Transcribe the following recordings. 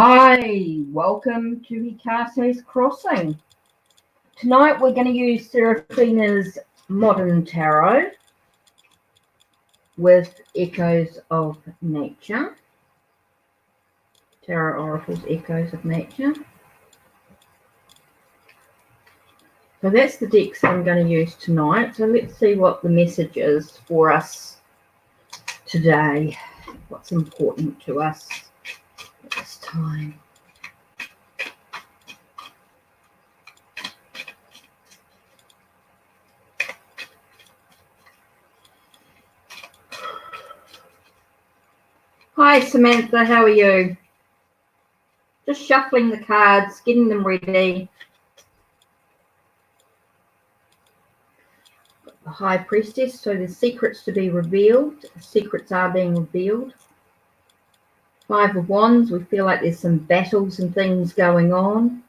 Hi, welcome to Hikate's Crossing. Tonight we're going to use Serafina's Modern Tarot with Echoes of Nature. Tarot Oracles, Echoes of Nature. So that's the decks I'm going to use tonight. So let's see what the message is for us today. What's important to us at this time. Hi Samantha, how are you? Just shuffling the cards, getting them ready. The High Priestess, so there's secrets to be revealed. Secrets are being revealed. Five of Wands, we feel like there's some battles and things going on.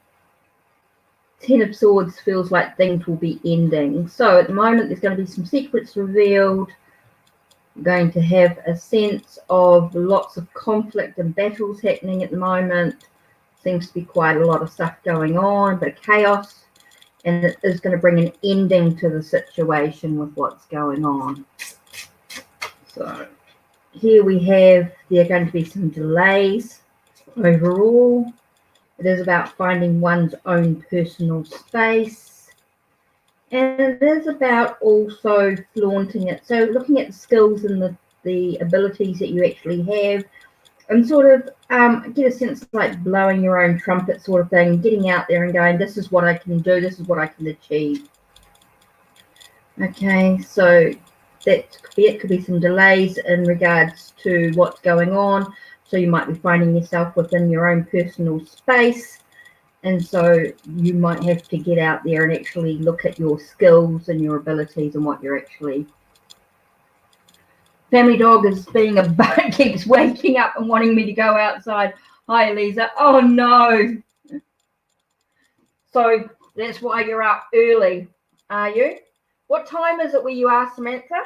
Ten of Swords feels like things will be ending. So at the moment there's going to be some secrets revealed. We're going to have a sense of lots of conflict and battles happening at the moment. Seems to be quite a lot of stuff going on, but chaos. And it is going to bring an ending to the situation with what's going on. So here we have, there are going to be some delays overall. It is about finding one's own personal space. And it is about also flaunting it. So looking at the skills and the abilities that you actually have, and sort of get a sense of like blowing your own trumpet sort of thing, getting out there and going, this is what I can do, this is what I can achieve. Okay, so that could be it. Could be some delays in regards to what's going on. So you might be finding yourself within your own personal space. And so you might have to get out there and actually look at your skills and your abilities and what you're actually. Family dog is being a butt, keeps waking up and wanting me to go outside. Hi, Lisa. Oh, no. So that's why you're up early, are you? What time is it where you are, Samantha?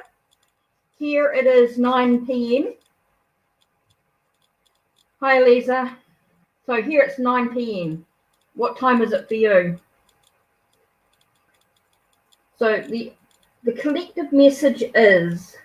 Here it is 9 p.m. Hi, Lisa. So here it's 9 p.m. What time is it for you? So the collective message is,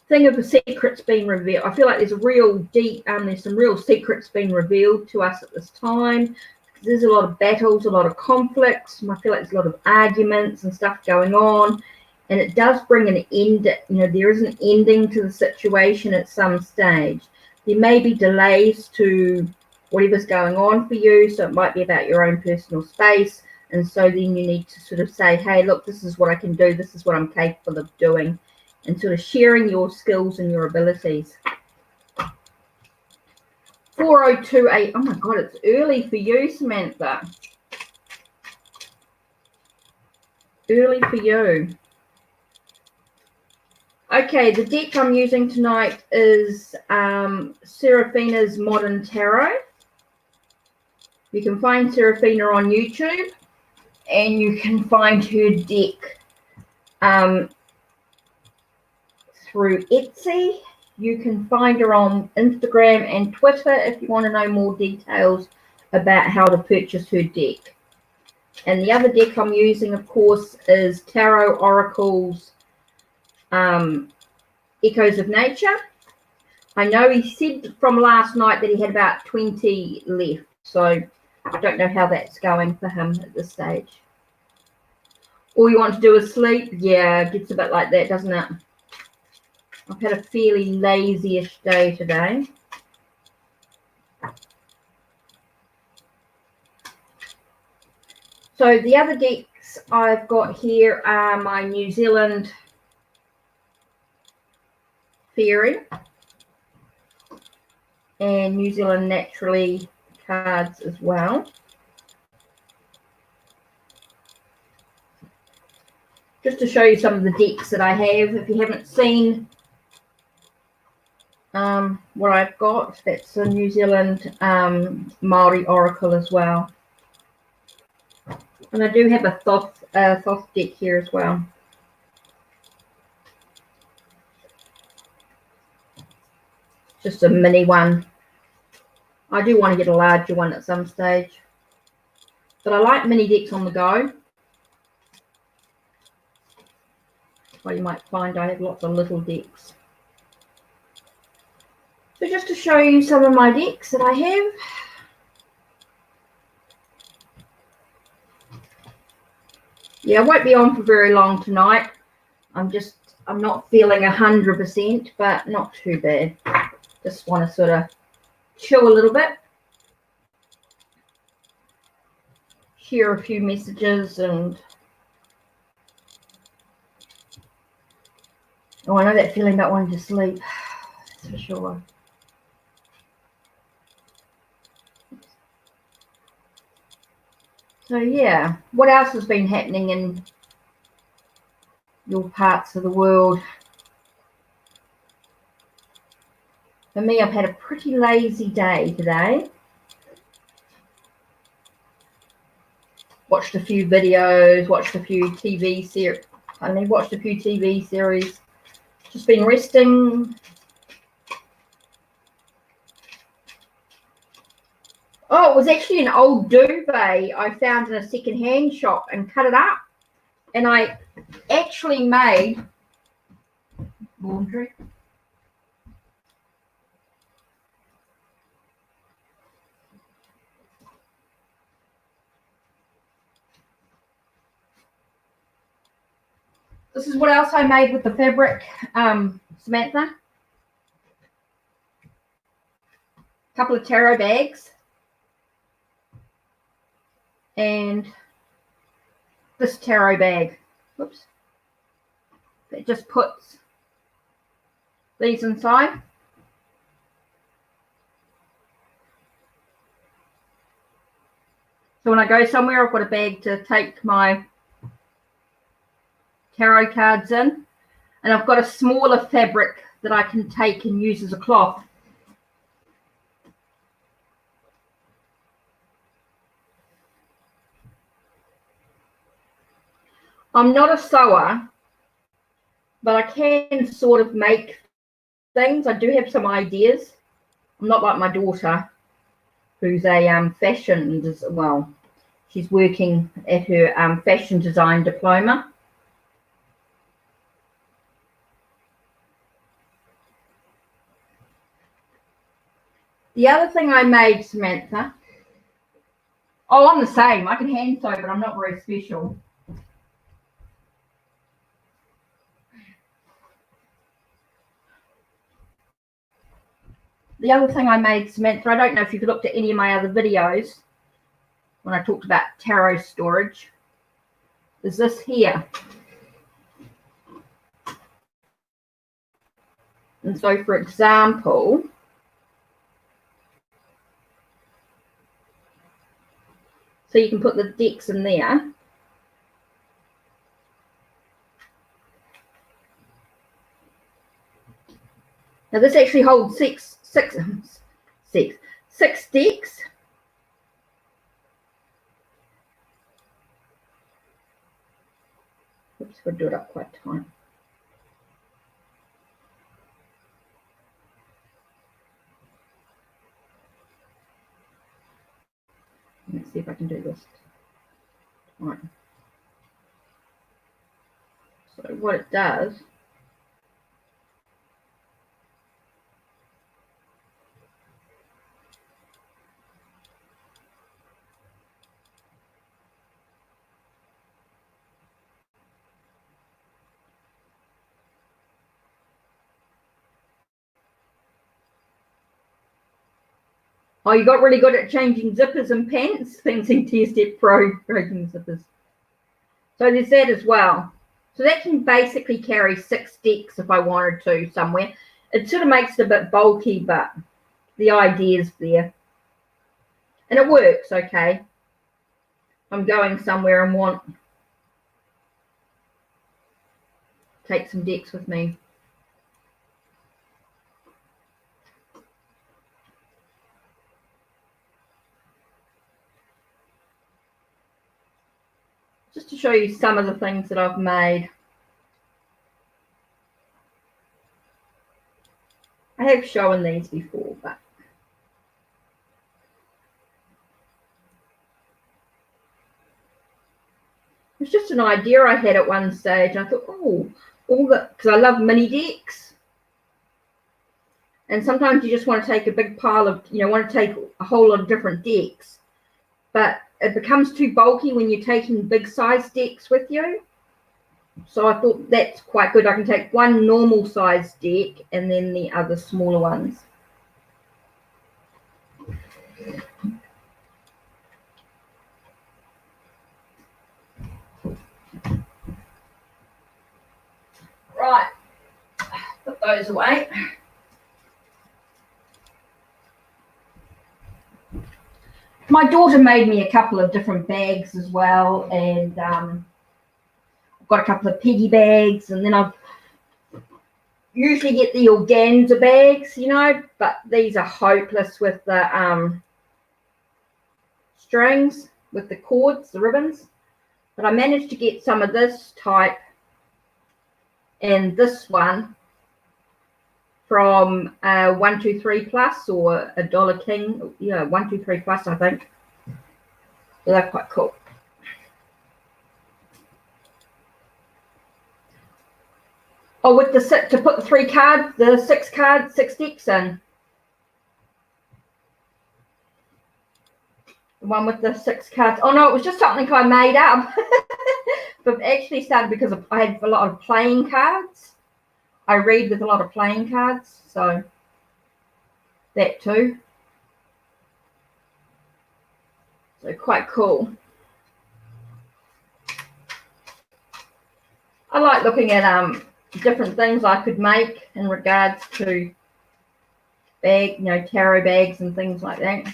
thing of the secrets being revealed. I feel like there's a real deep, there's some real secrets being revealed to us at this time. There's a lot of battles, a lot of conflicts. I feel like there's a lot of arguments and stuff going on. And it does bring an end, there is an ending to the situation at some stage. There may be delays to whatever's going on for you. So it might be about your own personal space. And so then you need to sort of say, hey, look, this is what I can do. This is what I'm capable of doing. And sort of sharing your skills and your abilities. 4028. Oh my God, it's early for you, Samantha. Early for you. Okay, the deck I'm using tonight is Serafina's Modern Tarot. You can find Serafina on YouTube, and you can find her deck through Etsy. You can find her on Instagram and Twitter if you want to know more details about how to purchase her deck. And the other deck I'm using, of course, is Tarot Oracles Echoes of Nature. I know he said from last night that he had about 20 left, so I don't know how that's going for him at this stage. All you want to do is sleep? Yeah, it gets a bit like that, doesn't it? I've had a fairly lazy-ish day today. So the other decks I've got here are my New Zealand Fairy and New Zealand Naturally cards as well. Just to show you some of the decks that I have. If you haven't seen what I've got, that's a New Zealand Maori Oracle as well. And I do have a Thoth deck here as well. Just a mini one. I do want to get a larger one at some stage, but I like mini decks on the go. Well, you might find I have lots of little decks. So just to show you some of my decks that I have. Yeah, I won't be on for very long tonight. I'm not feeling 100%, but not too bad. Just want to sort of chill a little bit. Share a few messages and oh, I know that feeling about wanting to sleep. That's for sure. So yeah, what else has been happening in your parts of the world? For me, I've had a pretty lazy day today. Watched a few videos, watched a few TV series. Watched a few TV series. Just been resting. Oh, it was actually an old duvet I found in a second-hand shop and cut it up. And I actually made laundry. This is what else I made with the fabric, Samantha. A couple of taro bags. And this taro bag. Whoops. It just puts these inside. So when I go somewhere, I've got a bag to take my tarot cards in. And I've got a smaller fabric that I can take and use as a cloth. I'm not a sewer, but I can sort of make things. I do have some ideas. I'm not like my daughter, who's a fashion, well, she's working at her fashion design diploma. The other thing I made, Samantha. Oh, I'm the same. I can hand sew, but I'm not very special. The other thing I made, Samantha, I don't know if you've looked at any of my other videos when I talked about tarot storage, is this here. And so, for example, so you can put the decks in there. Now this actually holds six decks. Oops, we'll do it up quite tight. Let's see if I can do this. Right. So what it does, oh, you got really good at changing zippers and pants. Fancy T-Step Pro breaking zippers. So there's that as well. So that can basically carry 6 decks if I wanted to somewhere. It sort of makes it a bit bulky, but the idea is there. And it works okay. I'm going somewhere and want to take some decks with me. Just to show you some of the things that I've made. I have shown these before, but was just an idea I had at one stage. I thought, oh, because I love mini decks. And sometimes you just want to take a big pile of, want to take a whole lot of different decks. But it becomes too bulky when you're taking big size decks with you. So I thought that's quite good. I can take one normal size deck and then the other smaller ones. Right, put those away. My daughter made me a couple of different bags as well, and I've got a couple of piggy bags, and then I've usually get the organza bags, but these are hopeless with the strings, with the cords, the ribbons. But I managed to get some of this type and this one from 123 Plus or a Dollar King. 123 Plus, I think. So they're quite cool. Oh, with the to put the 6 decks in. The one with the 6 cards. Oh no, it was just something I made up. But actually started because I had a lot of playing cards. I read with a lot of playing cards, so that too. So quite cool. I like looking at different things I could make in regards to tarot bags and things like that.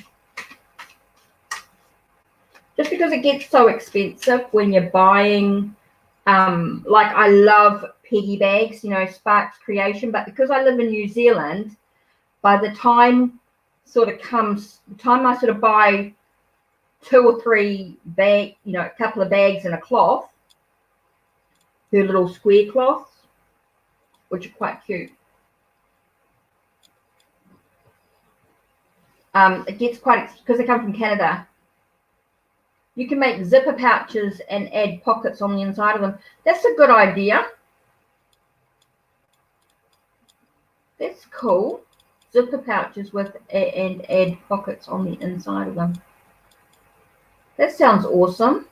Just because it gets so expensive when you're buying, like I love piggy bags, Sparks Creation, but because I live in New Zealand, by the time I sort of buy 2 or 3 bags, a couple of bags and a cloth, her little square cloths, which are quite cute. It gets because they come from Canada. You can make zipper pouches and add pockets on the inside of them. That's a good idea. That's cool. Zipper pouches and add pockets on the inside of them. That sounds awesome.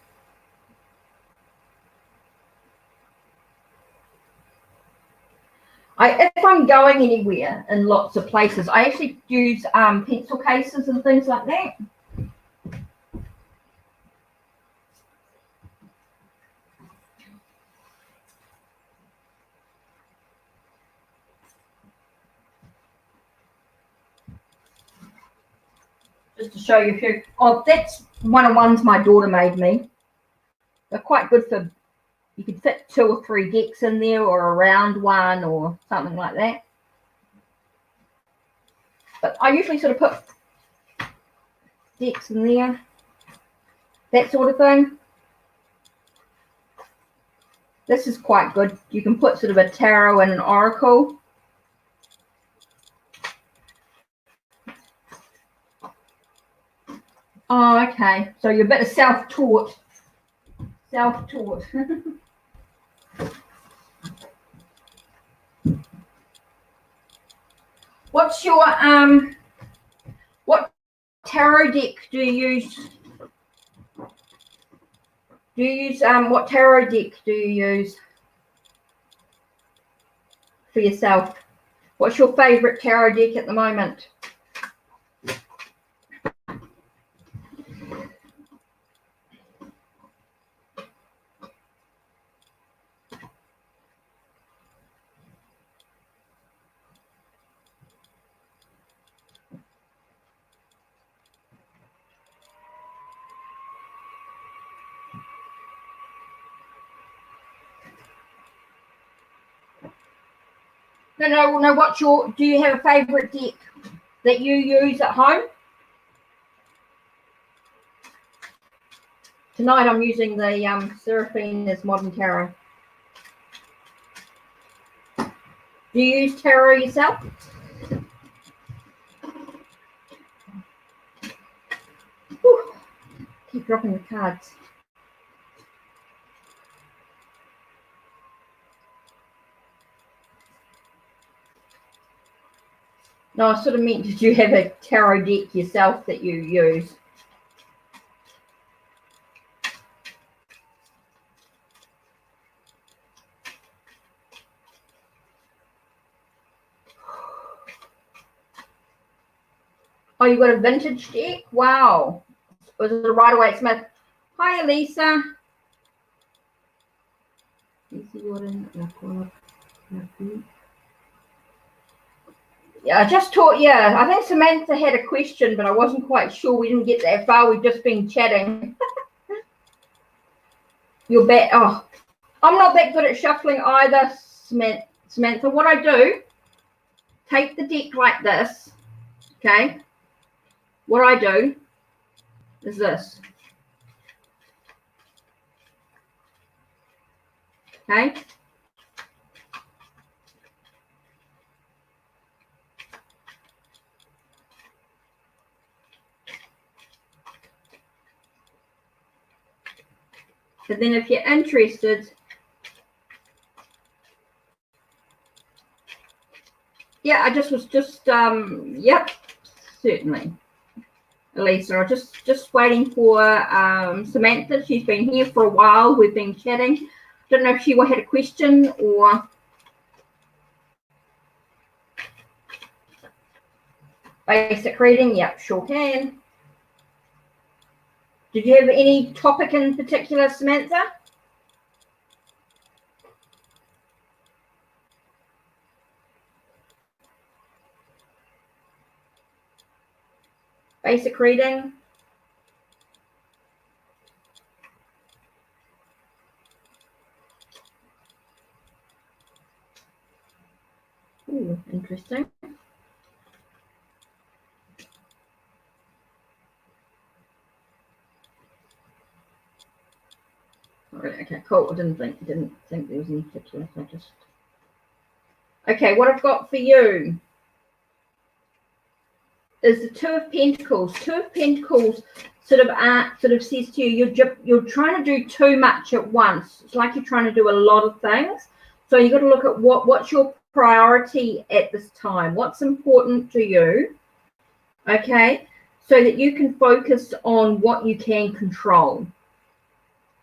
If I'm going anywhere in lots of places, I actually use pencil cases and things like that. Just to show you a few. Oh, that's one of ones my daughter made me. They're quite good for, you could fit 2 or 3 decks in there, or a round one or something like that. But I usually sort of put decks in there, that sort of thing. This is quite good. You can put sort of a tarot and an oracle. Oh, okay. So you're a bit of self-taught. Self-taught. What's your what tarot deck do you use? What tarot deck do you use for yourself? What's your favorite tarot deck at the moment? No. Do you have a favorite deck that you use at home? Tonight I'm using the Seraphina's Modern Tarot. Do you use tarot yourself? Whew. Keep dropping the cards. No, I sort of meant, did you have a tarot deck yourself that you use? Oh, you got a vintage deck? Wow. Was it a Rider-Waite-Smith? Hi, Elisa. Yeah, I just taught, yeah, I think Samantha had a question, but I wasn't quite sure. We didn't get that far. We've just been chatting. You're back. Oh, I'm not that good at shuffling either, Samantha. What I do, take the deck like this, okay? What I do is this, okay? But then if you're interested, yeah, I just was just, yep, certainly. Elisa, I'm just waiting for Samantha. She's been here for a while. We've been chatting. Don't know if she had a question or basic reading. Yep, sure can. Did you have any topic in particular, Samantha? Basic reading. Ooh, interesting. Okay, cool. I didn't think there was any particular. So just okay. What I've got for you is the Two of Pentacles. Two of Pentacles sort of says to you, you're trying to do too much at once. It's like you're trying to do a lot of things. So you've got to look at what's your priority at this time. What's important to you, okay? So that you can focus on what you can control,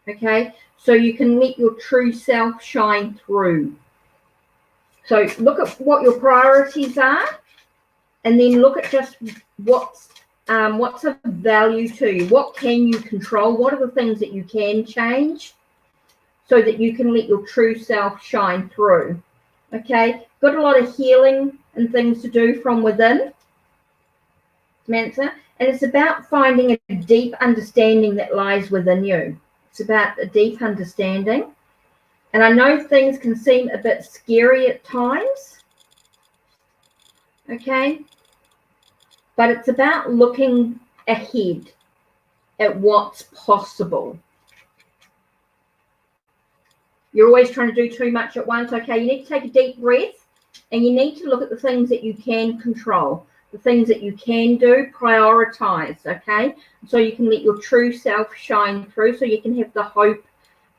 okay? So you can let your true self shine through. So look at what your priorities are, and then look at just what's of value to you. What can you control? What are the things that you can change so that you can let your true self shine through? Okay, got a lot of healing and things to do from within, Samantha, and it's about finding a deep understanding that lies within you. It's about a deep understanding. And I know things can seem a bit scary at times, okay? But it's about looking ahead at what's possible. You're always trying to do too much at once, okay? You need to take a deep breath, and you need to look at the things that you can control, the things that you can do, prioritize, okay? So you can let your true self shine through, so you can have the hope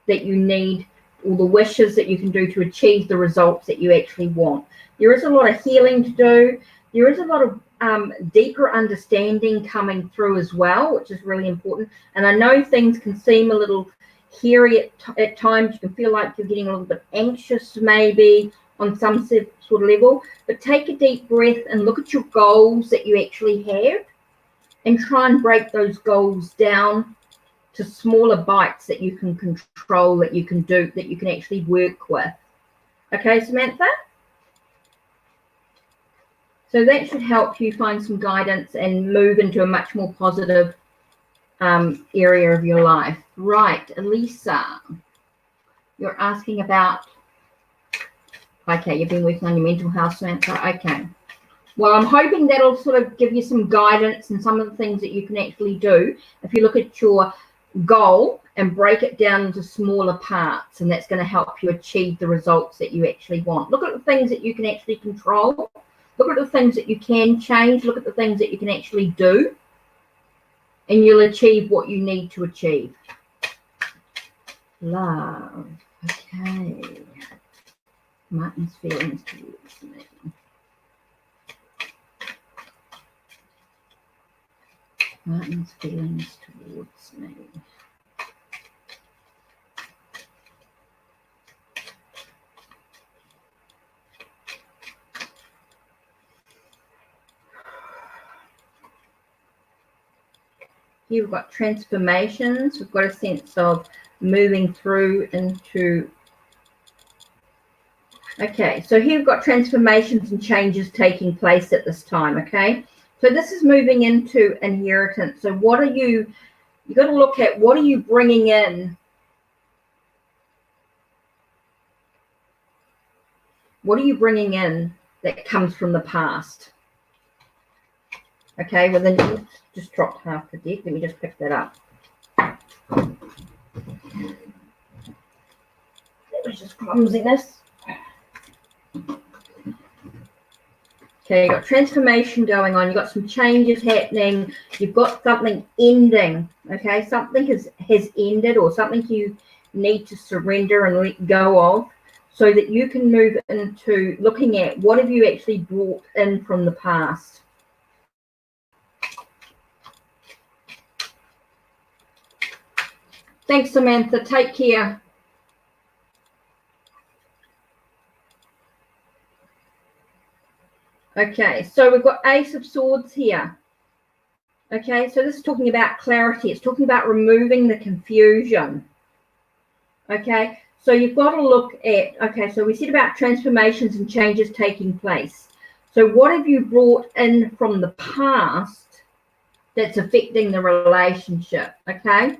that you need, all the wishes that you can do to achieve the results that you actually want. There is a lot of healing to do. There is a lot of deeper understanding coming through as well, which is really important. And I know things can seem a little hairy at times. You can feel like you're getting a little bit anxious maybe on some sort of level, but take a deep breath and look at your goals that you actually have and try and break those goals down to smaller bites that you can control, that you can do, that you can actually work with. Okay, Samantha? So that should help you find some guidance and move into a much more positive area of your life. Right, Elisa, you're asking about, okay, you've been working on your mental health, Samantha. Okay. Well, I'm hoping that'll sort of give you some guidance and some of the things that you can actually do if you look at your goal and break it down into smaller parts, and that's going to help you achieve the results that you actually want. Look at the things that you can actually control. Look at the things that you can change. Look at the things that you can actually do, and you'll achieve what you need to achieve. Love. Okay. Martin's feelings towards me. Martin's feelings towards me. Here we've got transformations. We've got a sense of moving through into... Okay, so here we've got transformations and changes taking place at this time, okay? So this is moving into inheritance. So what are you got to look at, what are you bringing in? What are you bringing in that comes from the past? Okay, well then you just dropped half the deck. Let me just pick that up. That was just clumsiness. Okay, you've got transformation going on. You've got some changes happening. You've got something ending. Okay, something has ended, or something you need to surrender and let go of, so that you can move into looking at what have you actually brought in from the past. Thanks, Samantha. Take care. Okay, so we've got Ace of Swords here. Okay, so this is talking about clarity. It's talking about removing the confusion. Okay, so you've got to look at, okay, so we said about transformations and changes taking place. So what have you brought in from the past that's affecting the relationship? Okay,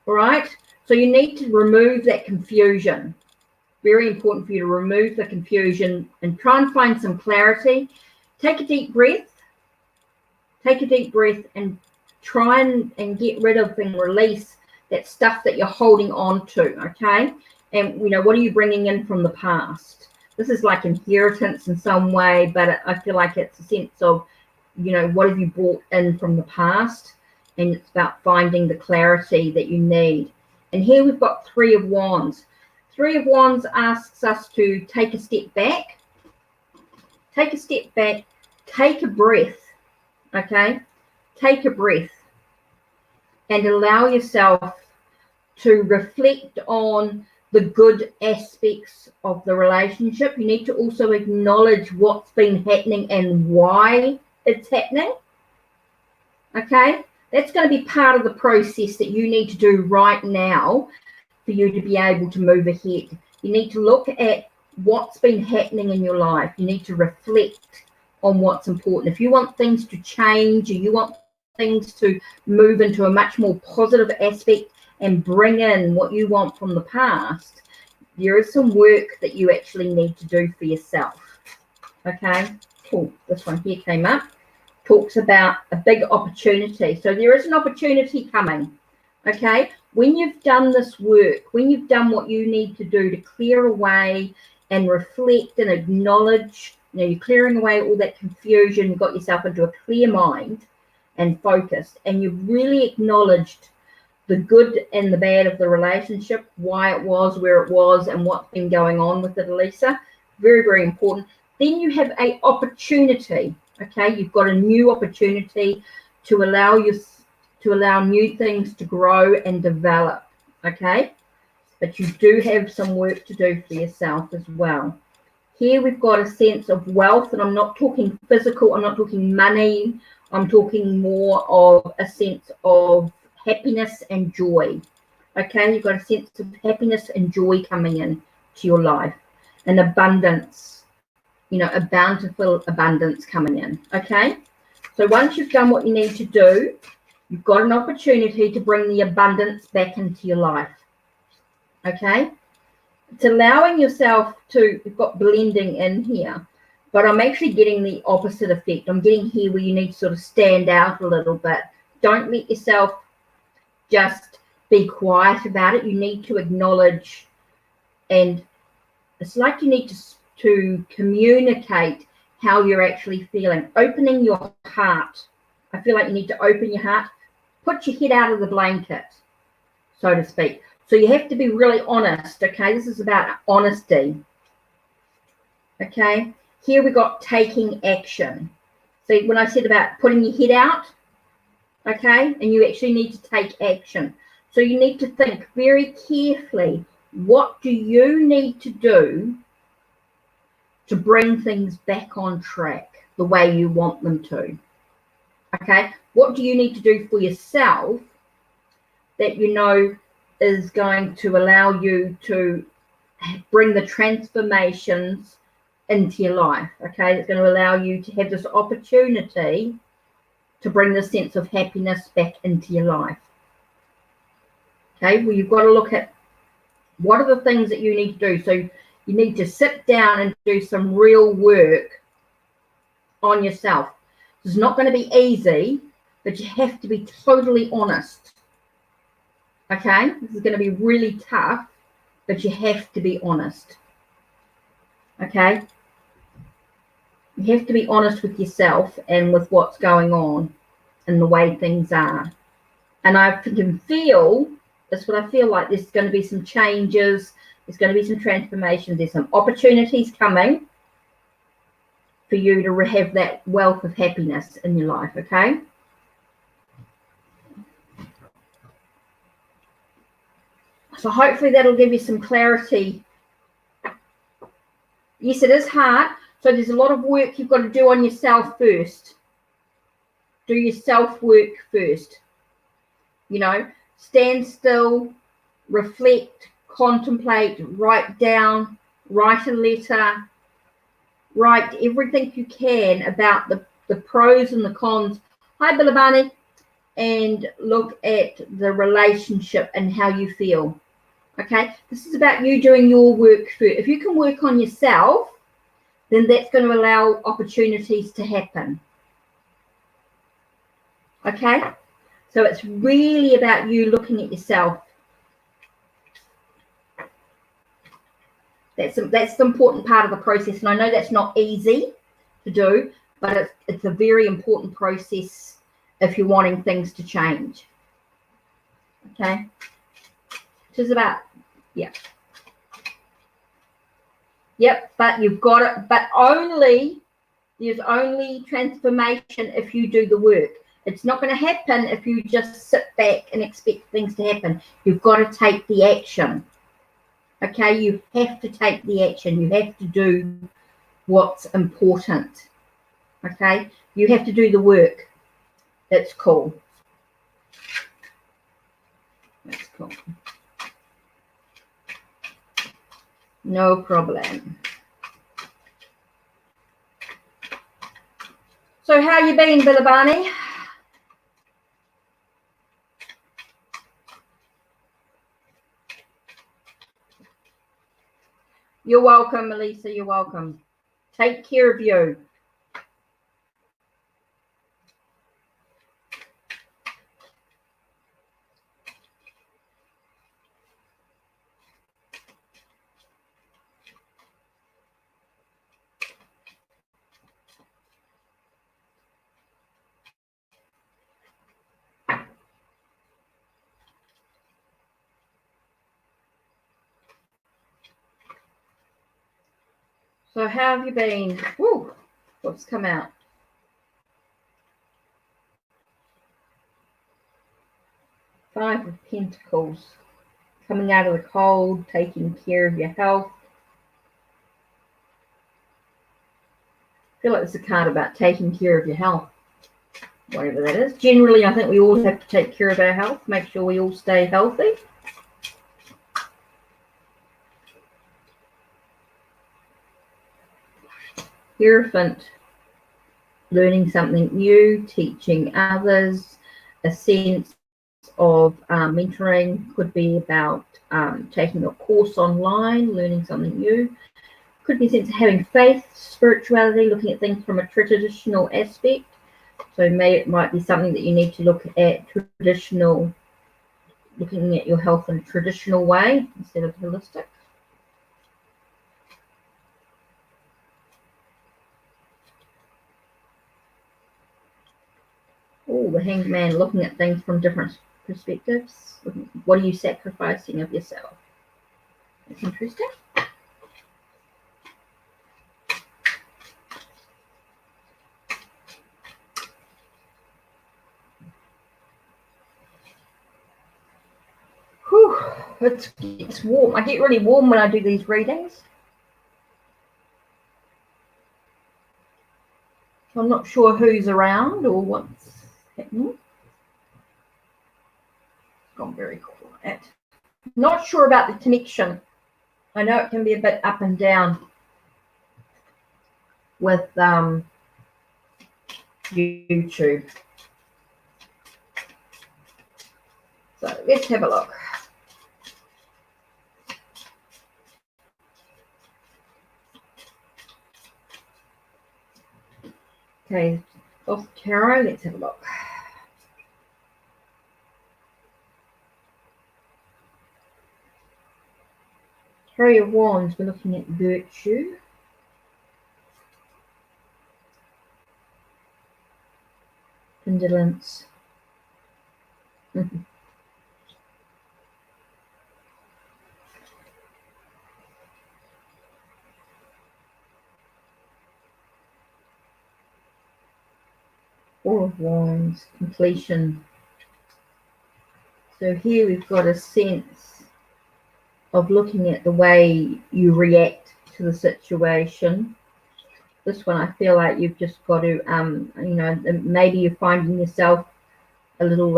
all right, so you need to remove that confusion. Very important for you to remove the confusion and try and find some clarity. Take a deep breath. Take a deep breath and try and get rid of and release that stuff that you're holding on to, okay? And, you know, what are you bringing in from the past? This is like inheritance in some way, but I feel like it's a sense of, you know, what have you brought in from the past? And it's about finding the clarity that you need. And here we've got Three of Wands. Three of Wands asks us to take a step back. Take a step back. Take a breath. Okay? Take a breath. And allow yourself to reflect on the good aspects of the relationship. You need to also acknowledge what's been happening and why it's happening. Okay? That's going to be part of the process that you need to do right now for you to be able to move ahead. You need to look at what's been happening in your life. You need to reflect on what's important. If you want things to change, or you want things to move into a much more positive aspect and bring in what you want from the past, there is some work that you actually need to do for yourself. Okay? Cool. This one here came up. Talks about a big opportunity. So there is an opportunity coming. Okay? When you've done this work, when you've done what you need to do to clear away and reflect and acknowledge, you know, you're clearing away all that confusion, you got yourself into a clear mind and focused, and you've really acknowledged the good and the bad of the relationship, why it was, where it was, and what's been going on with it, Elisa. Very, very important. Then you have an opportunity. Okay, you've got a new opportunity to allow new things to grow and develop. Okay, but you do have some work to do for yourself as well. Here we've got a sense of wealth, and I'm not talking physical, I'm not talking money, I'm talking more of a sense of happiness and joy. Okay, you've got a sense of happiness and joy coming in to your life, and abundance, you know, a bountiful abundance coming in. Okay, so once you've done what you need to do, you've got an opportunity to bring the abundance back into your life. Okay, it's allowing yourself to, you've got blending in here, but I'm actually getting the opposite effect. I'm getting here where you need to sort of stand out a little bit. Don't let yourself just be quiet about it. You need to acknowledge, and it's like you need to communicate how you're actually feeling. Opening your heart. I feel like you need to open your heart. Put your head out of the blanket, so to speak. So you have to be really honest, okay? This is about honesty, okay? Here we got taking action. See, when I said about putting your head out, okay? And you actually need to take action. So you need to think very carefully, what do you need to do to bring things back on track the way you want them to? Okay, what do you need to do for yourself that you know is going to allow you to bring the transformations into your life? Okay, it's going to allow you to have this opportunity to bring the sense of happiness back into your life. Okay, well, you've got to look at what are the things that you need to do. So you need to sit down and do some real work on yourself. It's not going to be easy, but you have to be totally honest. Okay, this is going to be really tough, but you have to be honest. Okay, you have to be honest with yourself and with what's going on and the way things are. And I can feel, that's what I feel like, there's going to be some changes, there's going to be some transformations, there's some opportunities coming for you to have that wealth of happiness in your life. Okay, so hopefully that'll give you some clarity. Yes, it is hard. So there's a lot of work you've got to do on yourself first. Do your self-work first. You know, stand still, reflect, contemplate, write down, write a letter, write everything you can about the pros and the cons. Hi, Bilabani. And look at the relationship and how you feel. Okay, this is about you doing your work first. If you can work on yourself, then that's going to allow opportunities to happen. Okay, so it's really about you looking at yourself. That's the important part of the process, and I know that's not easy to do, but it's a very important process if you're wanting things to change. Okay, just about, yeah. Yep, but you've got it, but there's only transformation if you do the work. It's not going to happen if you just sit back and expect things to happen. You've got to take the action. Okay, you have to take the action. You have to do what's important. Okay, you have to do the work. That's cool. That's cool. No problem. So how you been, Bilabani? You're welcome, Melissa. You're welcome. Take care of you. So how have you been? Woo, what's come out? Five of Pentacles. Coming out of the cold, taking care of your health. I feel like it's a card about taking care of your health. Whatever that is. Generally, I think we all have to take care of our health. Make sure we all stay healthy. Hierophant. Learning something new, teaching others, a sense of mentoring. Could be about taking a course online, learning something new. Could be a sense of having faith, spirituality, looking at things from a traditional aspect. So it might be something that you need to look at traditional, looking at your health in a traditional way instead of holistic. Oh, the Hanged Man, looking at things from different perspectives. What are you sacrificing of yourself? That's interesting. It's warm. I get really warm when I do these readings. So I'm not sure who's around or what's happening. It's gone very quiet. Not sure about the connection. I know it can be a bit up and down with YouTube. So let's have a look. Okay, off tarot, let's have a look. Three of Wands, we're looking at virtue. Indolence. Four of Wands, completion. So here we've got a sense of looking at the way you react to the situation. This one, I feel like you've just got to, you know, maybe you're finding yourself a little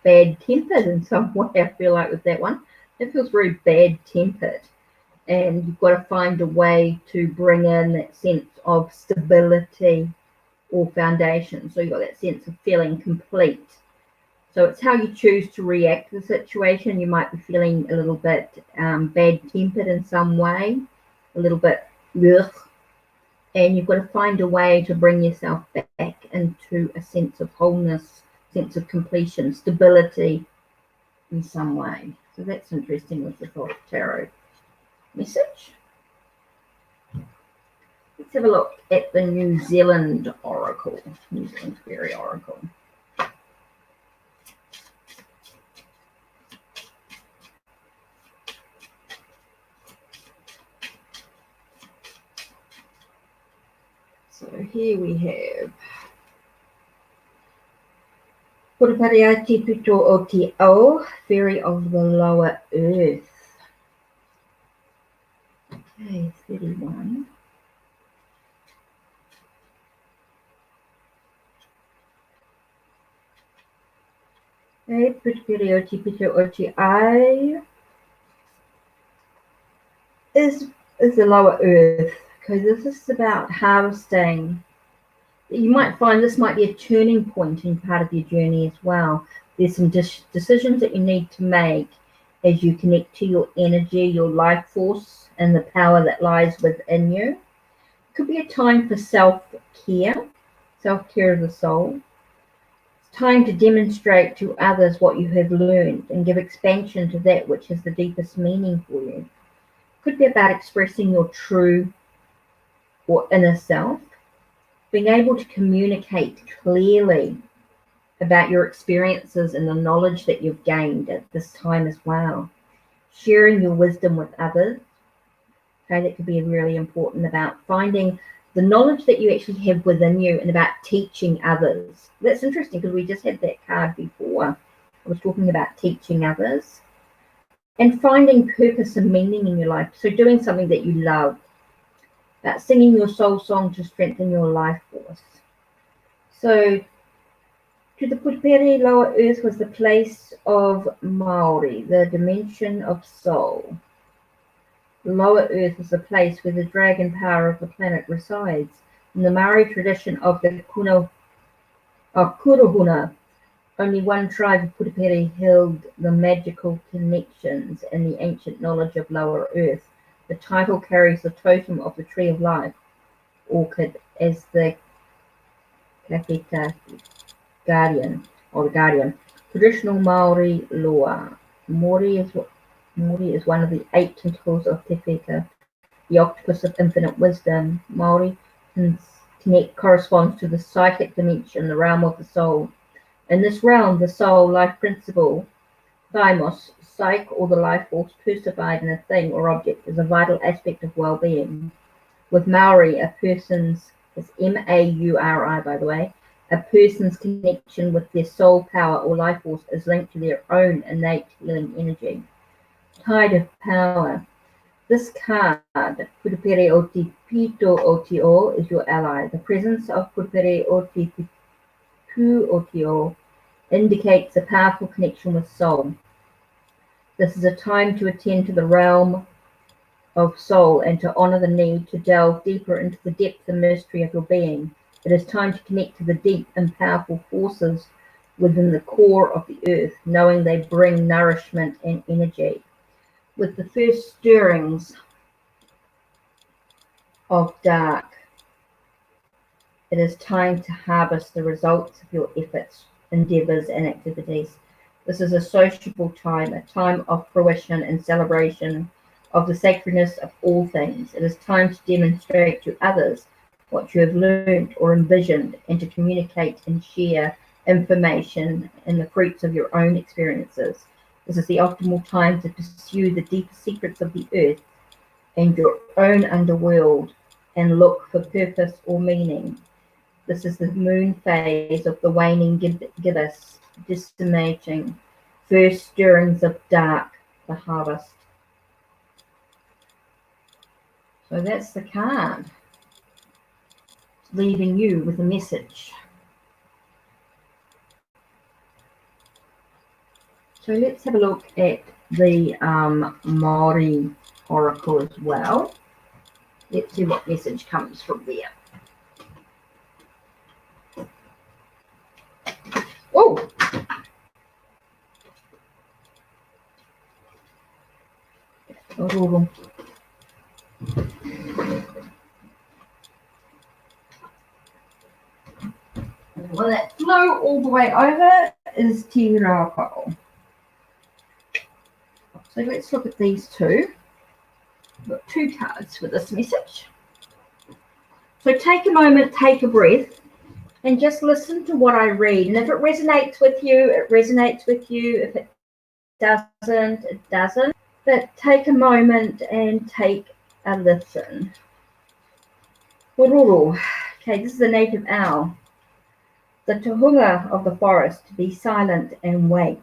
bad-tempered in some way. I feel like with that one, it feels very bad-tempered, and you've got to find a way to bring in that sense of stability or foundation. So you've got that sense of feeling complete. So it's how you choose to react to the situation. You might be feeling a little bit bad-tempered in some way, a little bit ugh, and you've got to find a way to bring yourself back into a sense of wholeness, sense of completion, stability in some way. So that's interesting with the Fourth Tarot message. Let's have a look at the New Zealand Oracle, New Zealand Fairy Oracle. So here we have Puruparea Tipito o Te Ao, Fairy of the Lower Earth. Okay, 31. Okay, Puruparea Tipito o Te Ao is the lower earth, because this is about harvesting. You might find this might be a turning point in part of your journey as well. There's some decisions that you need to make as you connect to your energy, your life force, and the power that lies within you. It could be a time for self-care of the soul. It's time to demonstrate to others what you have learned and give expansion to that which has the deepest meaning for you. It could be about expressing your true or inner self, being able to communicate clearly about your experiences and the knowledge that you've gained at this time as well. Sharing your wisdom with others. Okay, that could be really important, about finding the knowledge that you actually have within you and about teaching others. That's interesting because we just had that card before. I was talking about teaching others and finding purpose and meaning in your life. So doing something that you love, about singing your soul song to strengthen your life force. So to the Purupere, lower earth was the place of Maori, the dimension of soul. The lower earth is the place where the dragon power of the planet resides. In the Maori tradition of the Kurohuna, only one tribe of Purupere held the magical connections and the ancient knowledge of lower earth. The title carries the totem of the tree of life, orchid, as the Kakita guardian, or the guardian. Traditional Maori lore. Mori is one of the 8 tentacles of Te Wheka, the octopus of infinite wisdom. Maori connect corresponds to the psychic dimension, the realm of the soul. In this realm, the soul life principle, thymos, psyche, or the life force persified in a thing or object, is a vital aspect of well-being. With Maori, a person's, it's M-A-U-R-I by the way, a person's connection with their soul power or life force is linked to their own innate healing energy. tide of power. This card, Purupere Oti Pito Otio, is your ally. The presence of Purupere Oti Pitu Otio indicates a powerful connection with soul. This is a time to attend to the realm of soul and to honor the need to delve deeper into the depth and mystery of your being. It is time to connect to the deep and powerful forces within the core of the earth, knowing they bring nourishment and energy. With the first stirrings of dark, it is time to harvest the results of your efforts, endeavors, and activities. This is a sociable time, a time of fruition and celebration of the sacredness of all things. It is time to demonstrate to others what you have learned or envisioned and to communicate and share information and the fruits of your own experiences. This is the optimal time to pursue the deeper secrets of the earth and your own underworld and look for purpose or meaning. This is the moon phase of the waning gibbous, decimating, first stirrings of dark, the harvest. So that's the card, leaving you with a message. So let's have a look at the Māori Oracle as well. Let's see what message comes from there. Oh! Well, that flow all the way over is Te Rākau. So let's look at these two. We've got two cards for this message. So take a moment, take a breath, and just listen to what I read. And if it resonates with you, it resonates with you. If it doesn't, it doesn't. But take a moment and take a listen. Ororo. Okay, this is a native owl. The tohunga of the forest, be silent and wait.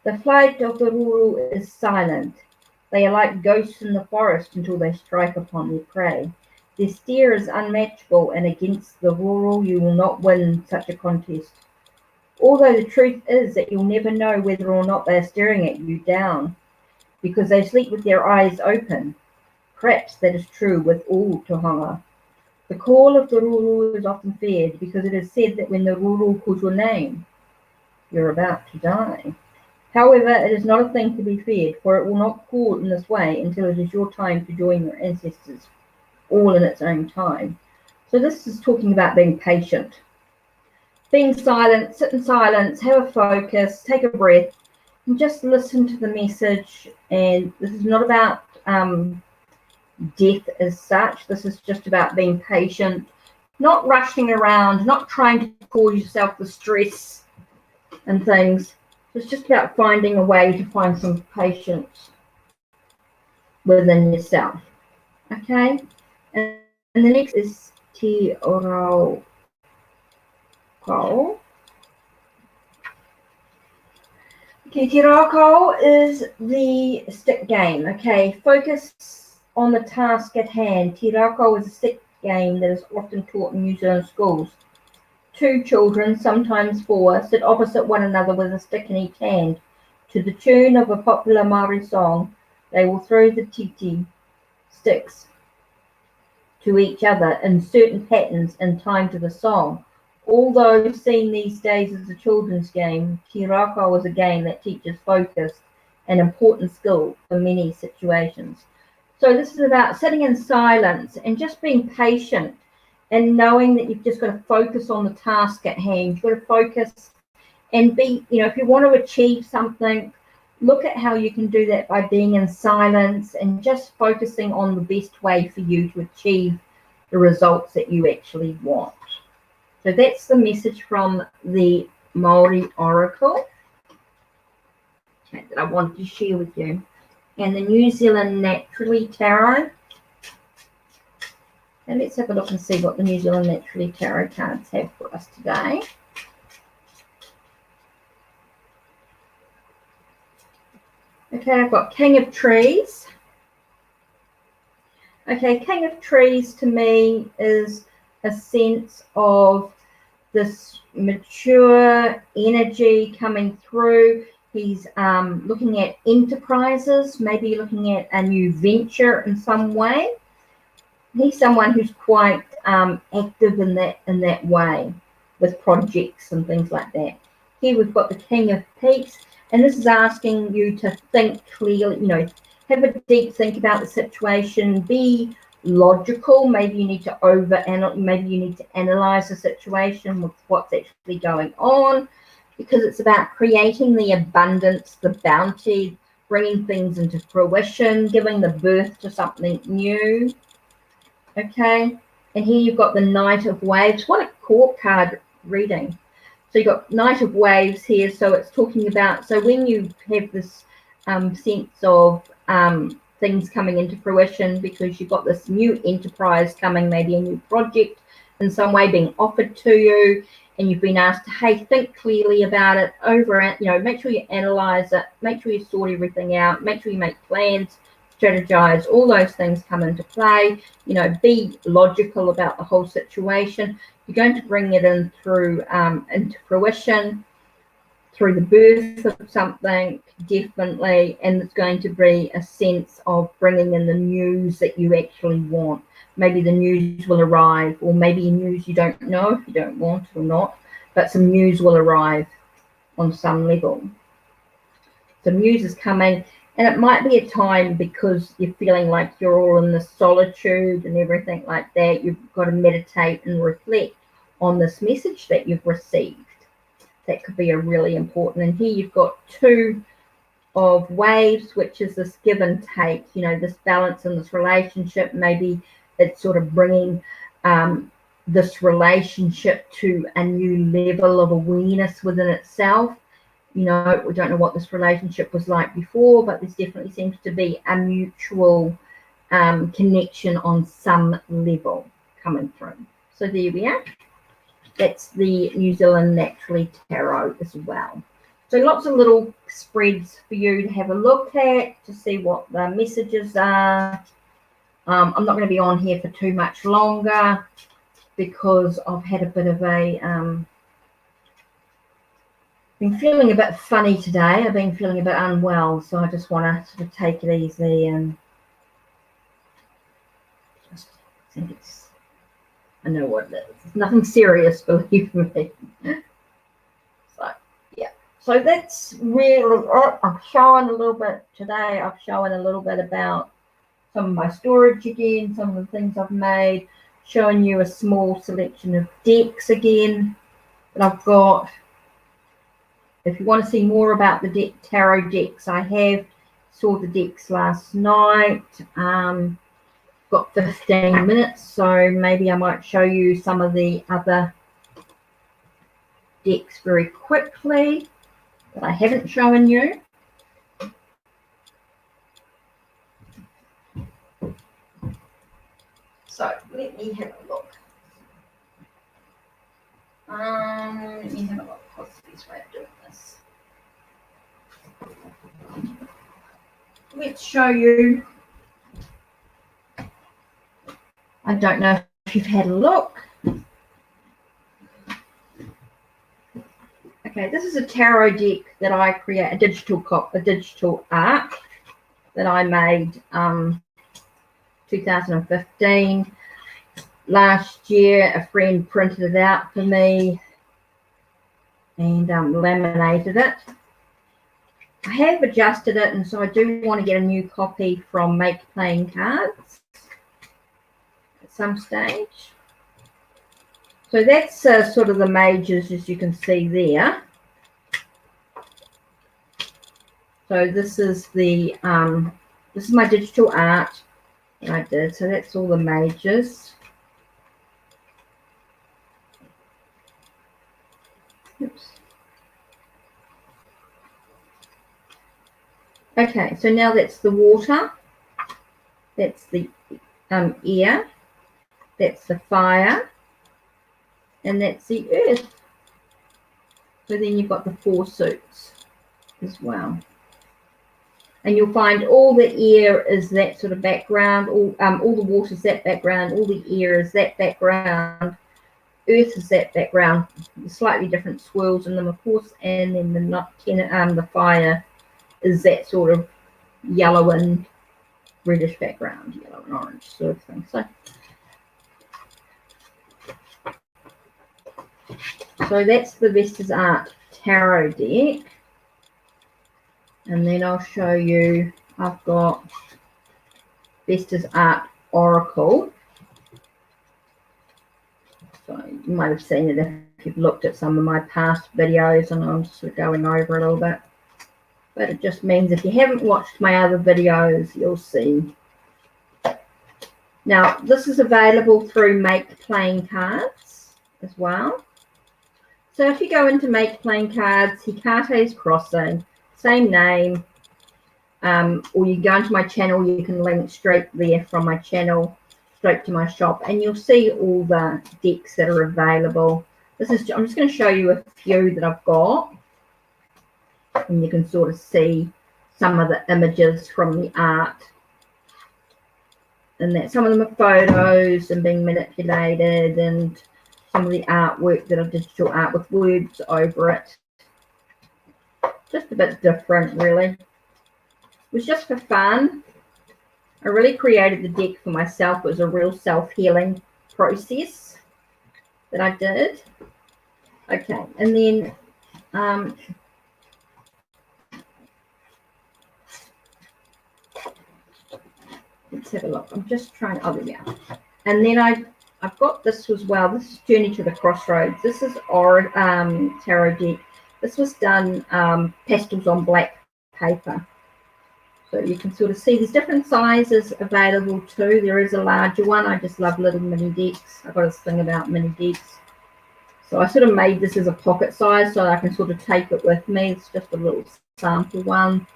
The flight of the ruru is silent. They are like ghosts in the forest until they strike upon their prey. Their stare is unmatchable, and against the ruru you will not win such a contest. Although the truth is that you'll never know whether or not they are staring at you down, because they sleep with their eyes open. Perhaps that is true with all tohunga. The call of the ruru is often feared because it is said that when the ruru calls your name, you're about to die. However, it is not a thing to be feared, for it will not call in this way until it is your time to join your ancestors, all in its own time. So this is talking about being patient. Being silent, sit in silence, have a focus, take a breath, and just listen to the message. And this is not about death as such. This is just about being patient, not rushing around, not trying to cause yourself the stress and things. It's just about finding a way to find some patience within yourself. Okay? And the next is Te Rākau. Okay, Te Rākau is the stick game. Okay, focus on the task at hand. Te Rākau is a stick game that is often taught in New Zealand schools. Two children, sometimes four, sit opposite one another with a stick in each hand. To the tune of a popular Māori song, they will throw the titi sticks to each other in certain patterns in time to the song. Although seen these days as a children's game, Te Rākau is a game that teaches focus, an important skill for many situations. So this is about sitting in silence and just being patient and knowing that you've just got to focus on the task at hand. You've got to focus and be, if you want to achieve something, look at how you can do that by being in silence and just focusing on the best way for you to achieve the results that you actually want. So that's the message from the Māori Oracle that I wanted to share with you. And the New Zealand Naturally Tarot. And let's have a look and see what the New Zealand Naturally Tarot cards have for us today. Okay, I've got King of Trees. Okay, King of Trees to me is a sense of this mature energy coming through. He's looking at enterprises, maybe looking at a new venture in some way. He's someone who's quite active in that way with projects and things like that. Here we've got the King of Peace, and this is asking you to think clearly, have a deep think about the situation, be logical. Maybe you need to analyze the situation with what's actually going on, because it's about creating the abundance, the bounty, bringing things into fruition, giving the birth to something new. Okay, and here you've got the Knight of Waves. What a court card reading. So you've got Knight of Waves here. So it's talking about, so when you have this sense of things coming into fruition, because you've got this new enterprise coming, maybe a new project in some way being offered to you, and you've been asked to, hey, think clearly about it, make sure you analyze it, make sure you sort everything out, make sure you make plans, strategize, all those things come into play. Be logical about the whole situation. You're going to bring it in through into fruition through the birth of something, definitely, and it's going to be a sense of bringing in the news that you actually want. Maybe the news will arrive, or maybe news you don't know if you don't want or not, but some news will arrive on some level. The news is coming, and it might be a time because you're feeling like you're all in this solitude and everything like that. You've got to meditate and reflect on this message that you've received. That could be a really important. And here you've got Two of Waves, which is this give and take, this balance in this relationship. Maybe it's sort of bringing this relationship to a new level of awareness within itself. We don't know what this relationship was like before, but there's definitely seems to be a mutual connection on some level coming through. So there we are. That's the New Zealand Naturally Tarot as well. So lots of little spreads for you to have a look at to see what the messages are. I'm not going to be on here for too much longer because I've had a bit of a been feeling a bit funny today. I've been feeling a bit unwell, so I just want to sort of take it easy and just think I know what it is. It's nothing serious, believe me. So, yeah. So that's really it. I've shown a little bit today. I've shown a little bit about some of my storage again, some of the things I've made, showing you a small selection of decks again that I've got. If you want to see more about the tarot decks, I saw the decks last night. Got 15 minutes, so maybe I might show you some of the other decks very quickly that I haven't shown you. So let me have a look. Let me have a look. What's the best way of doing this? Let's show you. I don't know if you've had a look. Okay, this is a tarot deck that I create, a digital art that I made 2015. Last year, a friend printed it out for me and laminated it. I have adjusted it, and so I do want to get a new copy from Make Playing Cards at some stage. So that's sort of the majors, as you can see there. So this is the this is my digital art that I did. So that's all the majors. Oops. Okay, so now that's the water, that's the air, that's the fire, and that's the earth. So then you've got the 4 suits as well. And you'll find all the air is that sort of background, all the water is that background, all the air is that background, earth is that background, slightly different swirls in them, of course, and then the fire is that sort of yellow and reddish background, yellow and orange sort of thing. So that's the Vesta's Art Tarot deck. And then I'll show you, I've got Vesta's Art Oracle. So you might have seen it if you've looked at some of my past videos, and I'm sort of going over it a little bit. But it just means if you haven't watched my other videos, you'll see. Now, this is available through Make Playing Cards as well. So if you go into Make Playing Cards, Hikate's Crossing, same name, or you go into my channel, you can link straight there from my channel straight to my shop, and you'll see all the decks that are available. I'm just going to show you a few that I've got, and you can sort of see some of the images from the art, and that some of them are photos and being manipulated, and some of the artwork that are digital art with words over it. Just a bit different, really. It was just for fun. I really created the deck for myself. It was a real self-healing process that I did. Okay, and then let's have a look. I'm just trying. Oh, there we are. And then I've got this as well. This is Journey to the Crossroads. This is our tarot deck. This was done pastels on black paper. So you can sort of see there's different sizes available too. There is a larger one. I just love little mini decks. I've got this thing about mini decks. So I sort of made this as a pocket size so I can sort of take it with me. It's just a little sample one.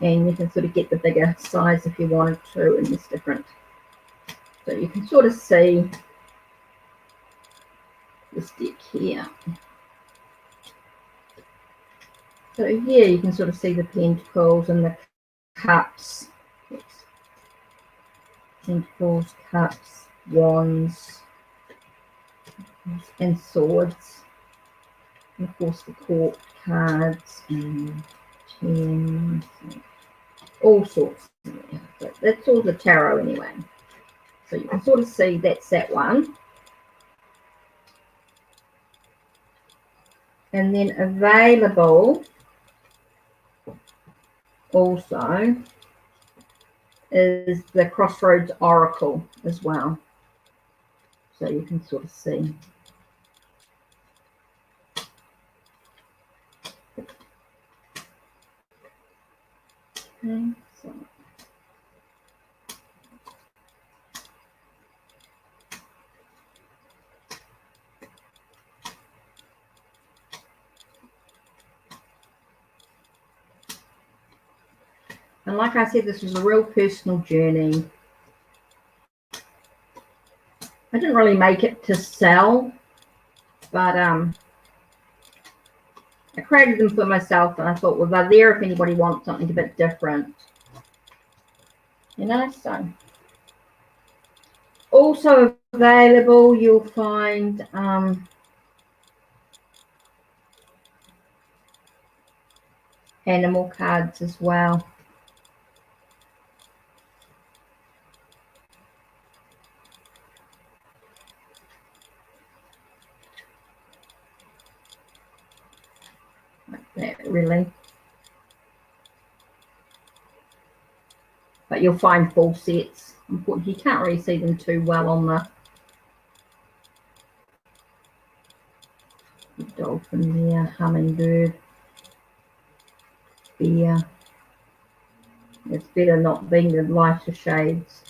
And you can sort of get the bigger size if you wanted to, and it's different. So you can sort of see this deck here. So here you can sort of see the pentacles and the cups. Oops. Pentacles, cups, wands, and swords. And of course the court cards and gems, and all sorts. But that's all the tarot anyway. So you can sort of see that's that one. And then available also is the Crossroads Oracle as well. So you can sort of see. Okay, so and like I said, this was a real personal journey. I didn't really make it to sell, but I created them for myself, and I thought, well, they're there if anybody wants something a bit different. You know, so also available, you'll find animal cards as well. Like that, really. But you'll find full sets. You can't really see them too well on the dolphin there, hummingbird, bear. It's better not being the lighter shades.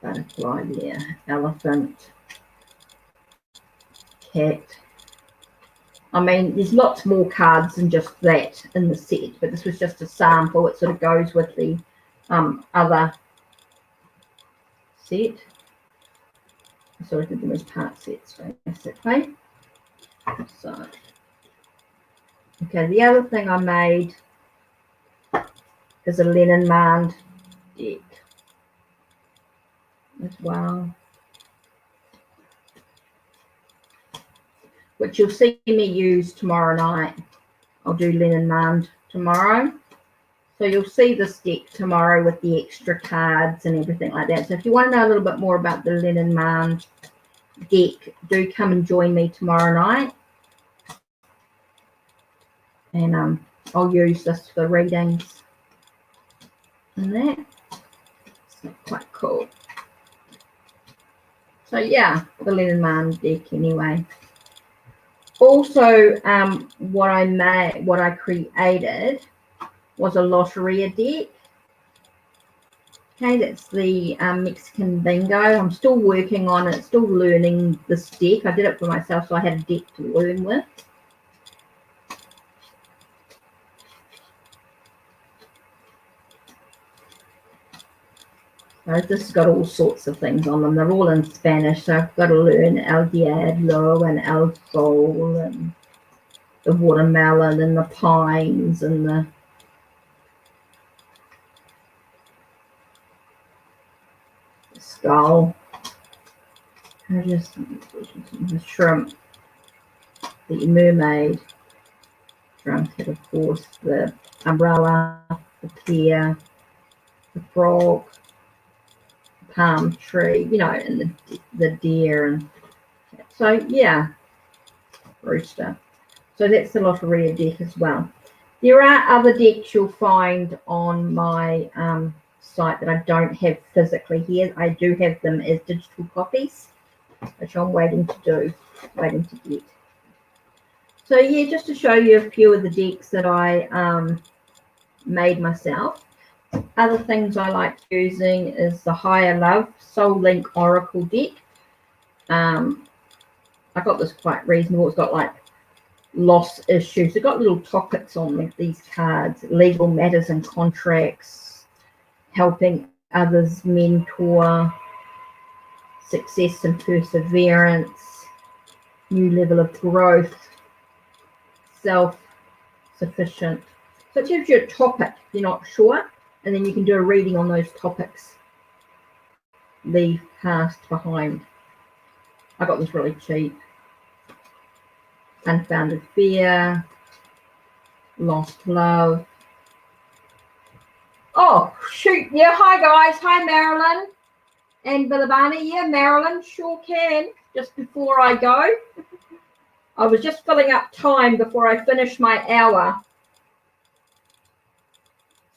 Butterfly there, elephant, cat. I mean, there's lots more cards than just that in the set, but this was just a sample. It sort of goes with the other set. I sort of did them as part sets, basically. So, okay, the other thing I made is a Leninmand deck as well, which you'll see me use tomorrow night. I'll do Leninmand tomorrow. So you'll see this deck tomorrow with the extra cards and everything like that. So if you want to know a little bit more about the Leninmand deck, do come and join me tomorrow night. And I'll use this for readings and that. It's quite cool. So yeah, the Leninmand deck anyway. Also, what I created was a Loteria deck. Okay, that's the Mexican bingo. I'm still working on it, still learning this deck. I did it for myself, so I had a deck to learn with. So this has got all sorts of things on them. They're all in Spanish, so I've got to learn El Diablo and El Sol and the watermelon and the pines and the skull. Just the shrimp, the mermaid, drunkard, of course, the umbrella, the pear, the frog, the palm tree, you know, and the deer, and so yeah, rooster. So that's the Loteria deck as well. There are other decks you'll find on my site that I don't have physically here. I do have them as digital copies, which I'm waiting to get. So yeah, just to show you a few of the decks that I made myself. Other things I like using is the Higher Love Soul Link Oracle deck. I got this quite reasonable. It's got like loss issues. It's got little topics on these cards: legal matters and contracts, helping others, mentor, success and perseverance, new level of growth, self-sufficient. So it gives you a topic if you're not sure, and then you can do a reading on those topics. Leave past behind. I got this really cheap. Unfounded fear, lost love. Oh, shoot. Yeah, hi, guys. Hi, Marilyn and Bilibani. Yeah, Marilyn, sure can. Just before I go. I was just filling up time before I finished my hour.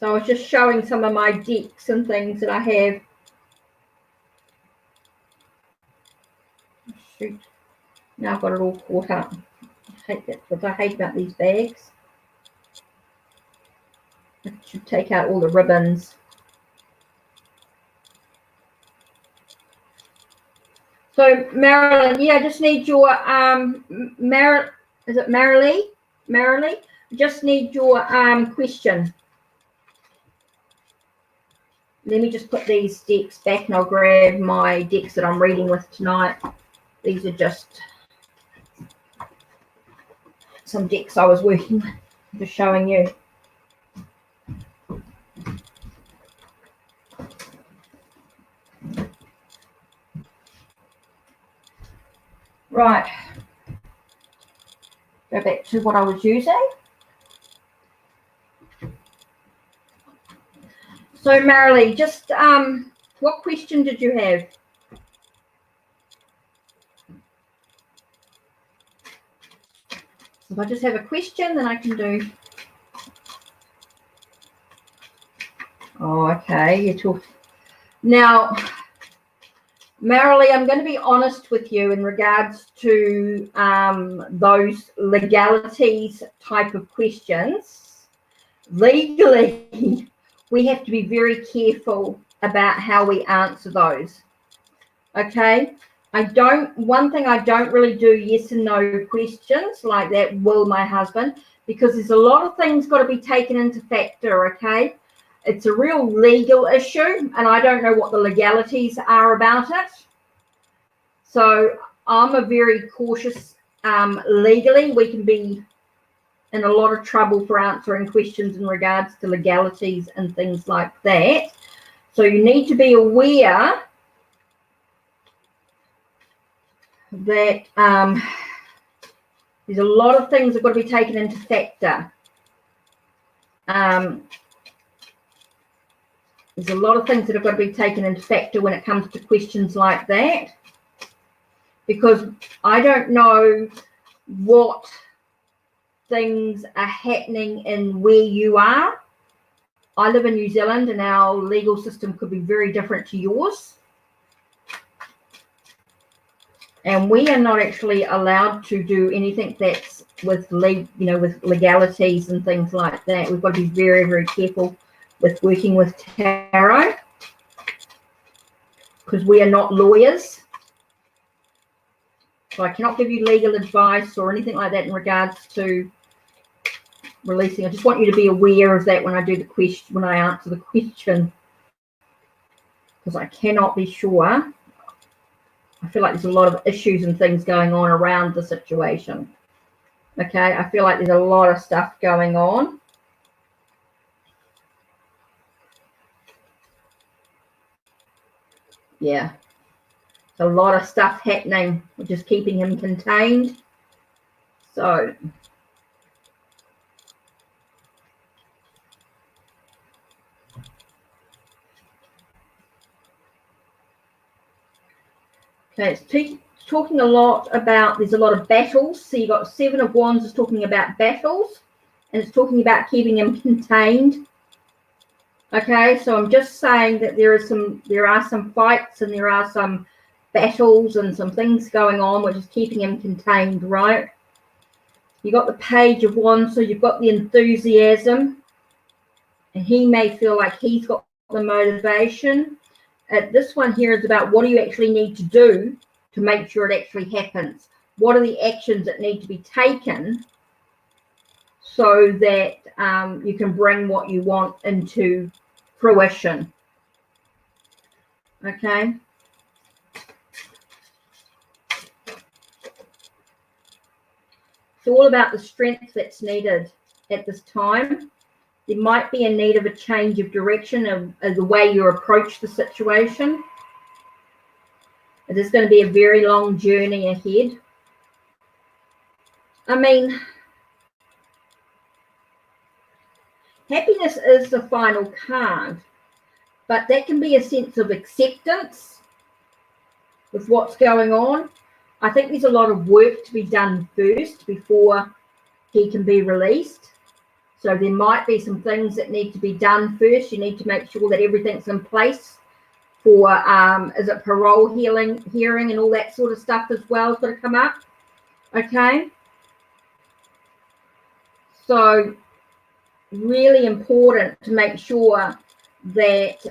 So I was just showing some of my decks and things that I have. Shoot. Now I've got it all caught up. I hate that. What I hate about these bags. I should take out all the ribbons. So Marilyn, yeah, I just need your is it Marilee? Marilee? Just need your question. Let me just put these decks back and I'll grab my decks that I'm reading with tonight. These are just some decks I was working with, just showing you. Right. Go back to what I was using. So Marilee, just what question did you have? If I just have a question, then I can do. Oh, okay. You're talking now, Marilee. I'm going to be honest with you in regards to those legalities type of questions. Legally, we have to be very careful about how we answer those. Okay. One thing I don't really do yes and no questions like that, will my husband, because there's a lot of things got to be taken into factor, okay? It's a real legal issue, and I don't know what the legalities are about it. So I'm a very cautious legally. We can be in a lot of trouble for answering questions in regards to legalities and things like that. So you need to be aware that there's a lot of things that have got to be taken into factor. There's a lot of things that have got to be taken into factor when it comes to questions like that, because I don't know what things are happening in where you are. I live in New Zealand and our legal system could be very different to yours. And we are not actually allowed to do anything that's with with legalities and things like that. We've got to be very, very careful with working with tarot, because we are not lawyers. So I cannot give you legal advice or anything like that in regards to releasing. I just want you to be aware of that when I do the question, when I answer the question, because I cannot be sure. I feel like there's a lot of issues and things going on around the situation. Okay, I feel like there's a lot of stuff going on. Yeah, a lot of stuff happening, which is keeping him contained. So okay, it's talking a lot about, there's a lot of battles. So you've got Seven of Wands is talking about battles, and it's talking about keeping him contained. Okay, so I'm just saying that there are some fights and there are some battles and some things going on which is keeping him contained, right? You got the Page of Wands, so you've got the enthusiasm, and he may feel like he's got the motivation. This one here is about what do you actually need to do to make sure it actually happens. What are the actions that need to be taken so that you can bring what you want into fruition. Okay. It's all about the strength that's needed at this time. There might be a need of a change of direction of the way you approach the situation. There's going to be a very long journey ahead. I mean, happiness is the final card, but that can be a sense of acceptance with what's going on. I think there's a lot of work to be done first before he can be released. So there might be some things that need to be done first. You need to make sure that everything's in place for, is it parole hearing and all that sort of stuff as well is going to come up. Okay. So really important to make sure that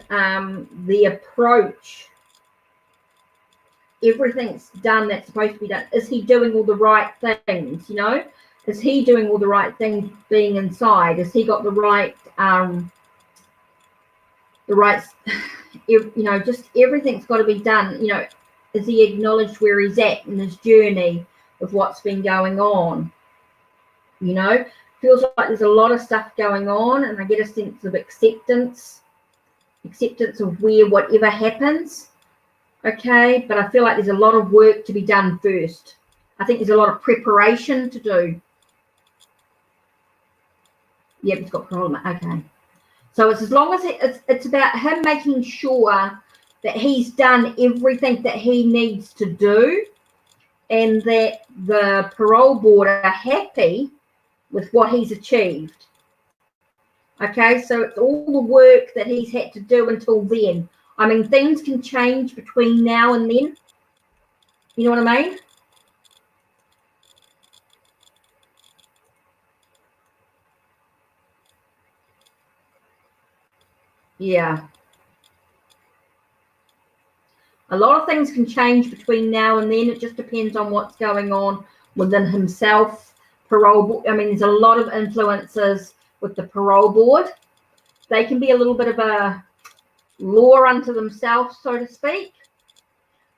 the approach, everything's done that's supposed to be done. Is he doing all the right things? You know, is he doing all the right things being inside? Has he got the right, you know, just everything's got to be done. You know, is he acknowledged where he's at in his journey of what's been going on? You know, feels like there's a lot of stuff going on, and I get a sense of acceptance of where whatever happens. Okay, but I feel like there's a lot of work to be done first. I think there's a lot of preparation to do. Yep, he's got problem. Okay, so it's as long as it's about him making sure that he's done everything that he needs to do, and that the parole board are happy with what he's achieved. Okay, so it's all the work that he's had to do until then. I mean, things can change between now and then. You know what I mean? Yeah. A lot of things can change between now and then. It just depends on what's going on within himself. Parole board, I mean, there's a lot of influences with the parole board. They can be a little bit of a law unto themselves, so to speak.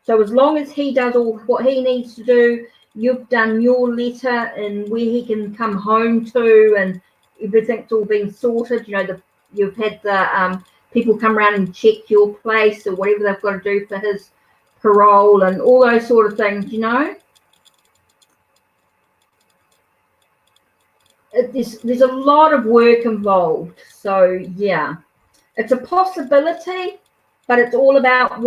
So as long as he does all what he needs to do, you've done your letter and where he can come home to, and everything's all been sorted. You know, you've had the people come around and check your place or whatever they've got to do for his parole and all those sort of things, you know. There's a lot of work involved. So yeah, it's a possibility, but it's all about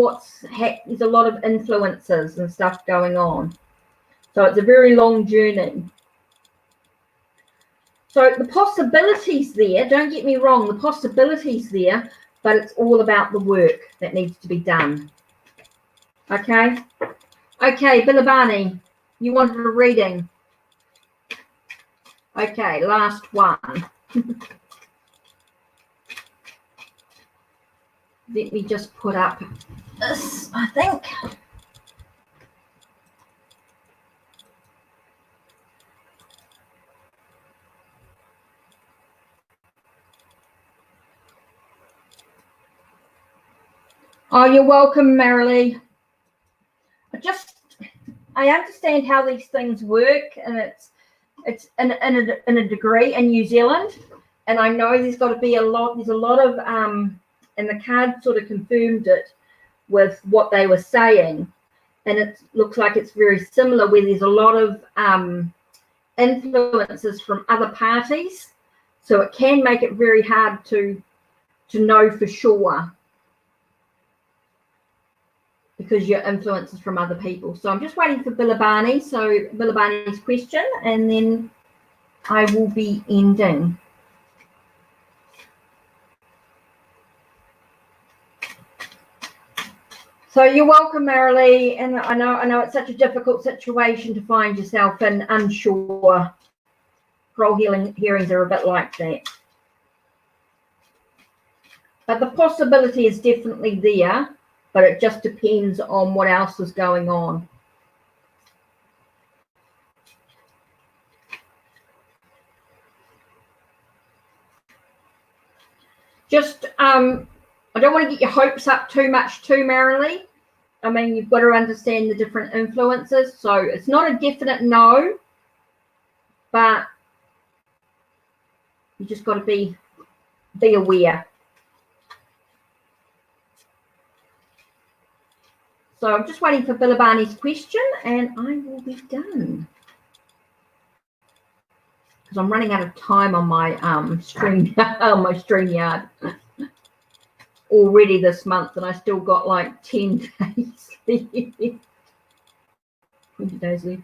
there's a lot of influences and stuff going on. So it's a very long journey. So the possibility's there, don't get me wrong, the possibility's there, but it's all about the work that needs to be done. Okay? Okay, Bilabani, you wanted a reading. Okay, last one. Let me just put up this, I think. Oh, you're welcome, Marilee. I understand how these things work, and it's in a degree in New Zealand, and I know there's a lot of and the card sort of confirmed it with what they were saying, and it looks like it's very similar, where there's a lot of influences from other parties, so it can make it very hard to know for sure, because your influence is from other people. So I'm just waiting for Bilabani. So Bilabani's question, and then I will be ending. So you're welcome, Marilee. And I know it's such a difficult situation to find yourself in, unsure. Parole hearings are a bit like that. But the possibility is definitely there, but it just depends on what else is going on. Just, I don't want to get your hopes up too much too, Marilee. I mean, you've got to understand the different influences. So it's not a definite no, but you just got to be aware. So I'm just waiting for Bilabani's question, and I will be done. Because I'm running out of time on my StreamYard already this month, and I still got like 10 days left. 20 days left.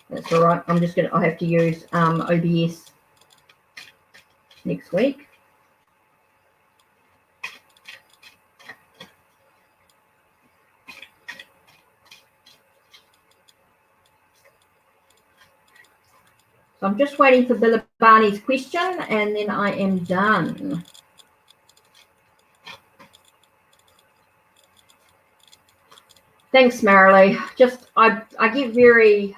That's all right. I have to use OBS next week. So I'm just waiting for Bilabani's question, and then I am done. Thanks, Marilee. I get very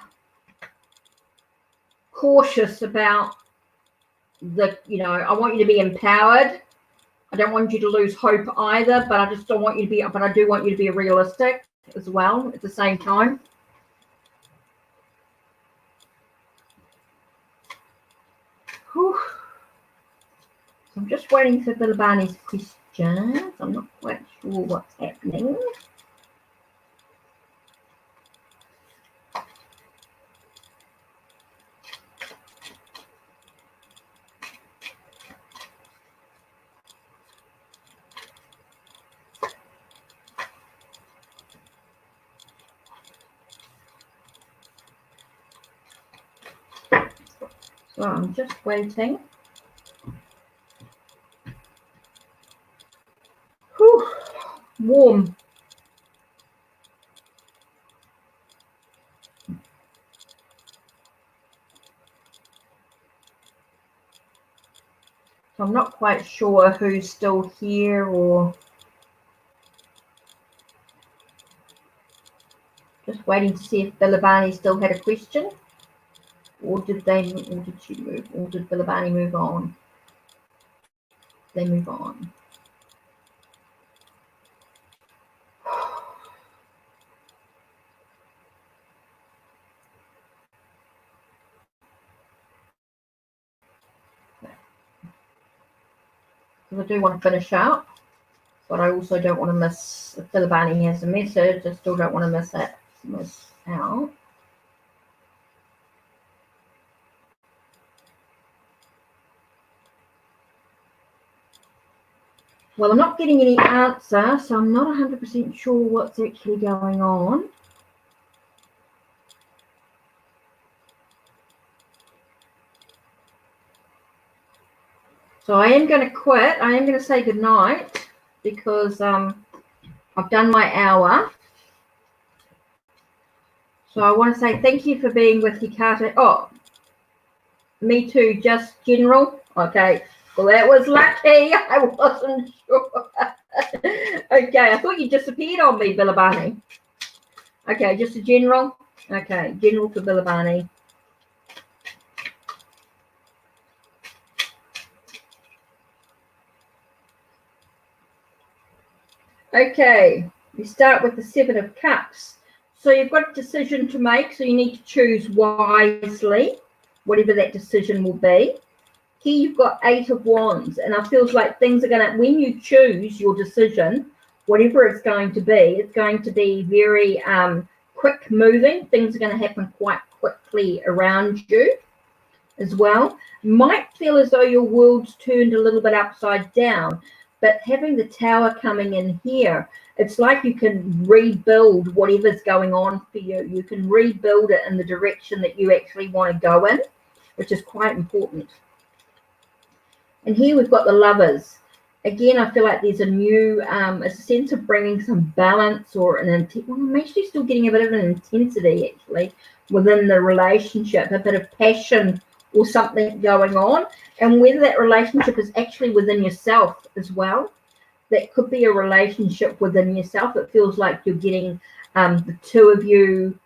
cautious about I want you to be empowered. I don't want you to lose hope either, but I just don't want you to be, but I do want you to be realistic as well at the same time. Whew. So I'm just waiting for Bilabani's questions. I'm not quite sure what's happening. So I'm just waiting. Whew. Warm. So I'm not quite sure who's still here, or just waiting to see if Bilabani still had a question, or did she move, or did Bilabani move on? They move on. because I do want to finish up, but I also don't want to miss, if Bilibani has a message, I still don't want to miss out. Well, I'm not getting any answer, so I'm not 100% sure what's actually going on. So I am going to quit. I am going to say goodnight because I've done my hour. So I want to say thank you for being with Hikata. Oh, me too, just general. Okay, well, that was lucky. I wasn't sure. Okay, I thought you disappeared on me, Bilibani. Okay, just a general. Okay, general for Bilibani. Okay, we start with the Seven of Cups. So you've got a decision to make, so you need to choose wisely, whatever that decision will be. Here you've got Eight of Wands, and it feels like things are going to, when you choose your decision, whatever it's going to be very quick moving. Things are going to happen quite quickly around you as well. Might feel as though your world's turned a little bit upside down, but having the Tower coming in here, it's like you can rebuild whatever's going on for you. You can rebuild it in the direction that you actually want to go in, which is quite important. And here we've got the Lovers. Again, I feel like there's a new, a sense of bringing some balance or I'm actually still getting a bit of an intensity actually within the relationship, a bit of passion or something going on. And whether that relationship is actually within yourself as well, that could be a relationship within yourself. It feels like you're getting the two of you,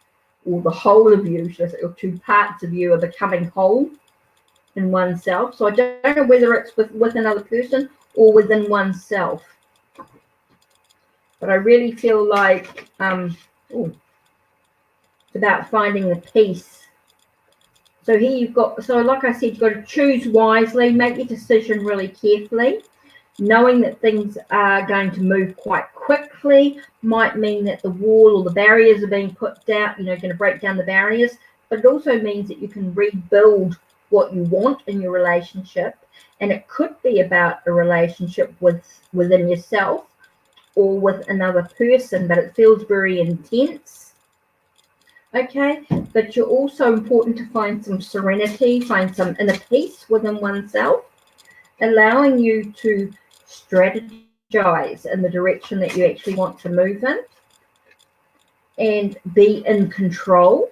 or the whole of you, should I say, or two parts of you are becoming whole in oneself. So I don't know whether it's with another person or within oneself. But I really feel like it's about finding the peace. So here you've got, so like I said, you've got to choose wisely, make your decision really carefully. Knowing that things are going to move quite quickly might mean that the wall or the barriers are being put down, going to break down the barriers, but it also means that you can rebuild what you want in your relationship. And it could be about a relationship within yourself or with another person, but it feels very intense. Okay, but you're also important to find some serenity, find some inner peace within oneself, allowing you to strategize in the direction that you actually want to move in and be in control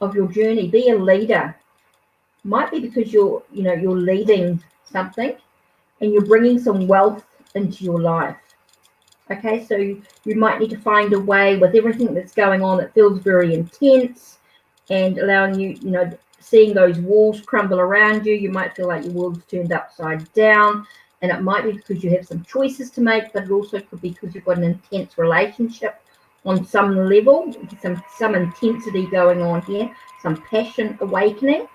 of your journey. Be a leader. Might be because you're leading something and you're bringing some wealth into your life. Okay, so you might need to find a way with everything that's going on that feels very intense and allowing you, seeing those walls crumble around you. You might feel like your world's turned upside down, and it might be because you have some choices to make, but it also could be because you've got an intense relationship on some level, some intensity going on here, some passion awakening.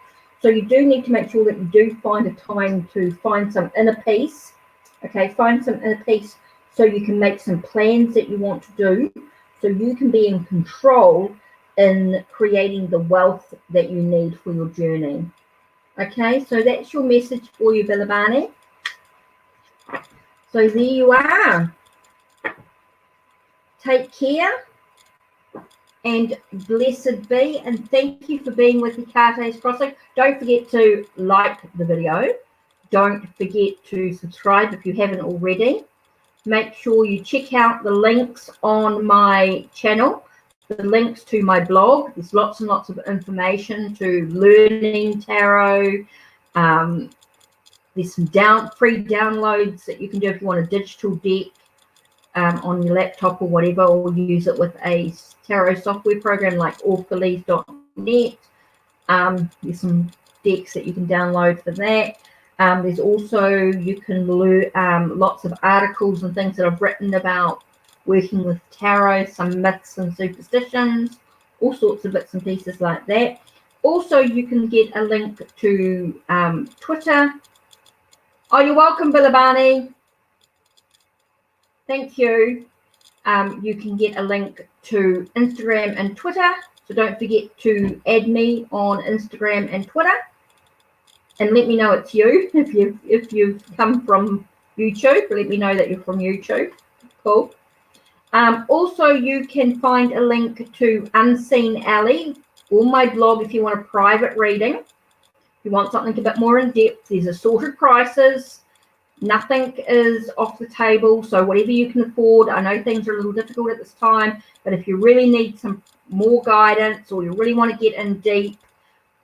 So you do need to make sure that you do find a time to find some inner peace. Okay, find some inner peace so you can make some plans that you want to do, so you can be in control in creating the wealth that you need for your journey. Okay, so that's your message for you, Bilibani. So there you are. Take care and blessed be, and thank you for being with Hikate's Crossing. Don't forget to like the video. Don't forget to subscribe if you haven't already. Make sure you check out the links on my channel, the links to my blog. There's lots and lots of information to learning tarot. There's some free downloads that you can do if you want a digital deck on your laptop or whatever, or use it with a tarot software program like orphalese.net. There's some decks that you can download for that. There's also, you can learn lots of articles and things that I've written about working with tarot, some myths and superstitions, all sorts of bits and pieces like that. Also, you can get a link to Twitter. Oh, you're welcome, Bilibani. Thank you. You can get a link to Instagram and Twitter. So don't forget to add me on Instagram and Twitter. And let me know it's you. If you've come from YouTube, let me know that you're from YouTube. Cool. Also, you can find a link to Unseen Alley or my blog if you want a private reading. If you want something a bit more in depth, there's assorted prices. Nothing is off the table, so whatever you can afford. I know things are a little difficult at this time, but if you really need some more guidance or you really want to get in deep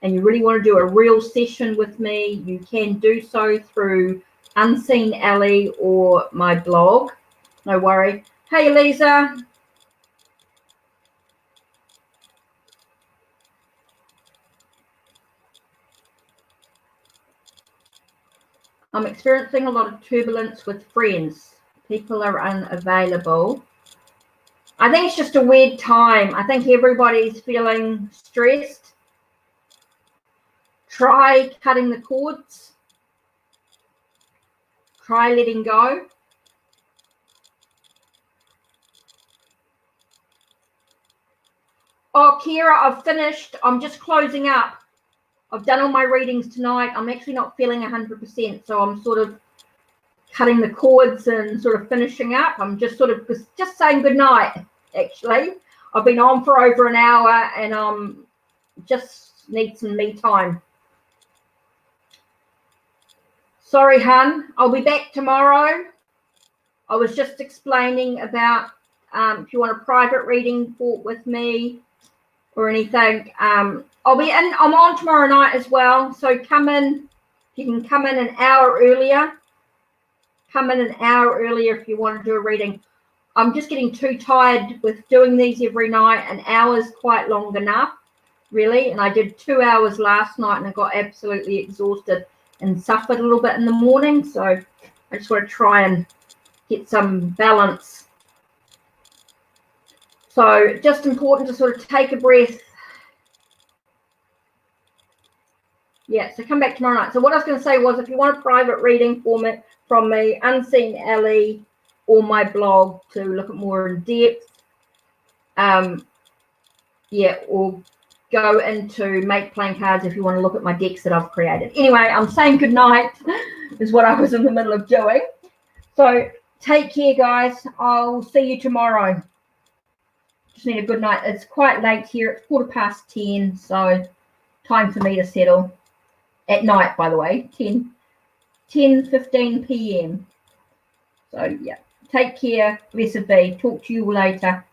and you really want to do a real session with me, you can do so through Unseen Alley or my blog. No worry. Hey, Lisa. I'm experiencing a lot of turbulence with friends. People are unavailable. I think it's just a weird time. I think everybody's feeling stressed. Try cutting the cords. Try letting go. Oh, Kira, I've finished. I'm just closing up. I've done all my readings tonight. I'm actually not feeling 100%, so I'm sort of cutting the cords and sort of finishing up. I'm just sort of just saying good night, actually. I've been on for over an hour and just need some me time. Sorry, hun. I'll be back tomorrow. I was just explaining about if you want a private reading with me or anything. I'll be in. I'm on tomorrow night as well. So come in. You can come in an hour earlier. Come in an hour earlier if you want to do a reading. I'm just getting too tired with doing these every night. An hour's quite long enough, really. And I did 2 hours last night and I got absolutely exhausted and suffered a little bit in the morning. So I just want to try and get some balance. So just important to sort of take a breath. Yeah, so come back tomorrow night. So what I was going to say was if you want a private reading from me, Unseen Alley or my blog to look at more in depth, yeah, or go into Make Playing Cards if you want to look at my decks that I've created. Anyway, I'm saying good night is what I was in the middle of doing. So take care, guys. I'll see you tomorrow. Just need a good night. It's quite late here. It's 10:15, so time for me to settle. At night, by the way, 10:15 p.m. So, yeah. Take care. Blessed be. Talk to you later.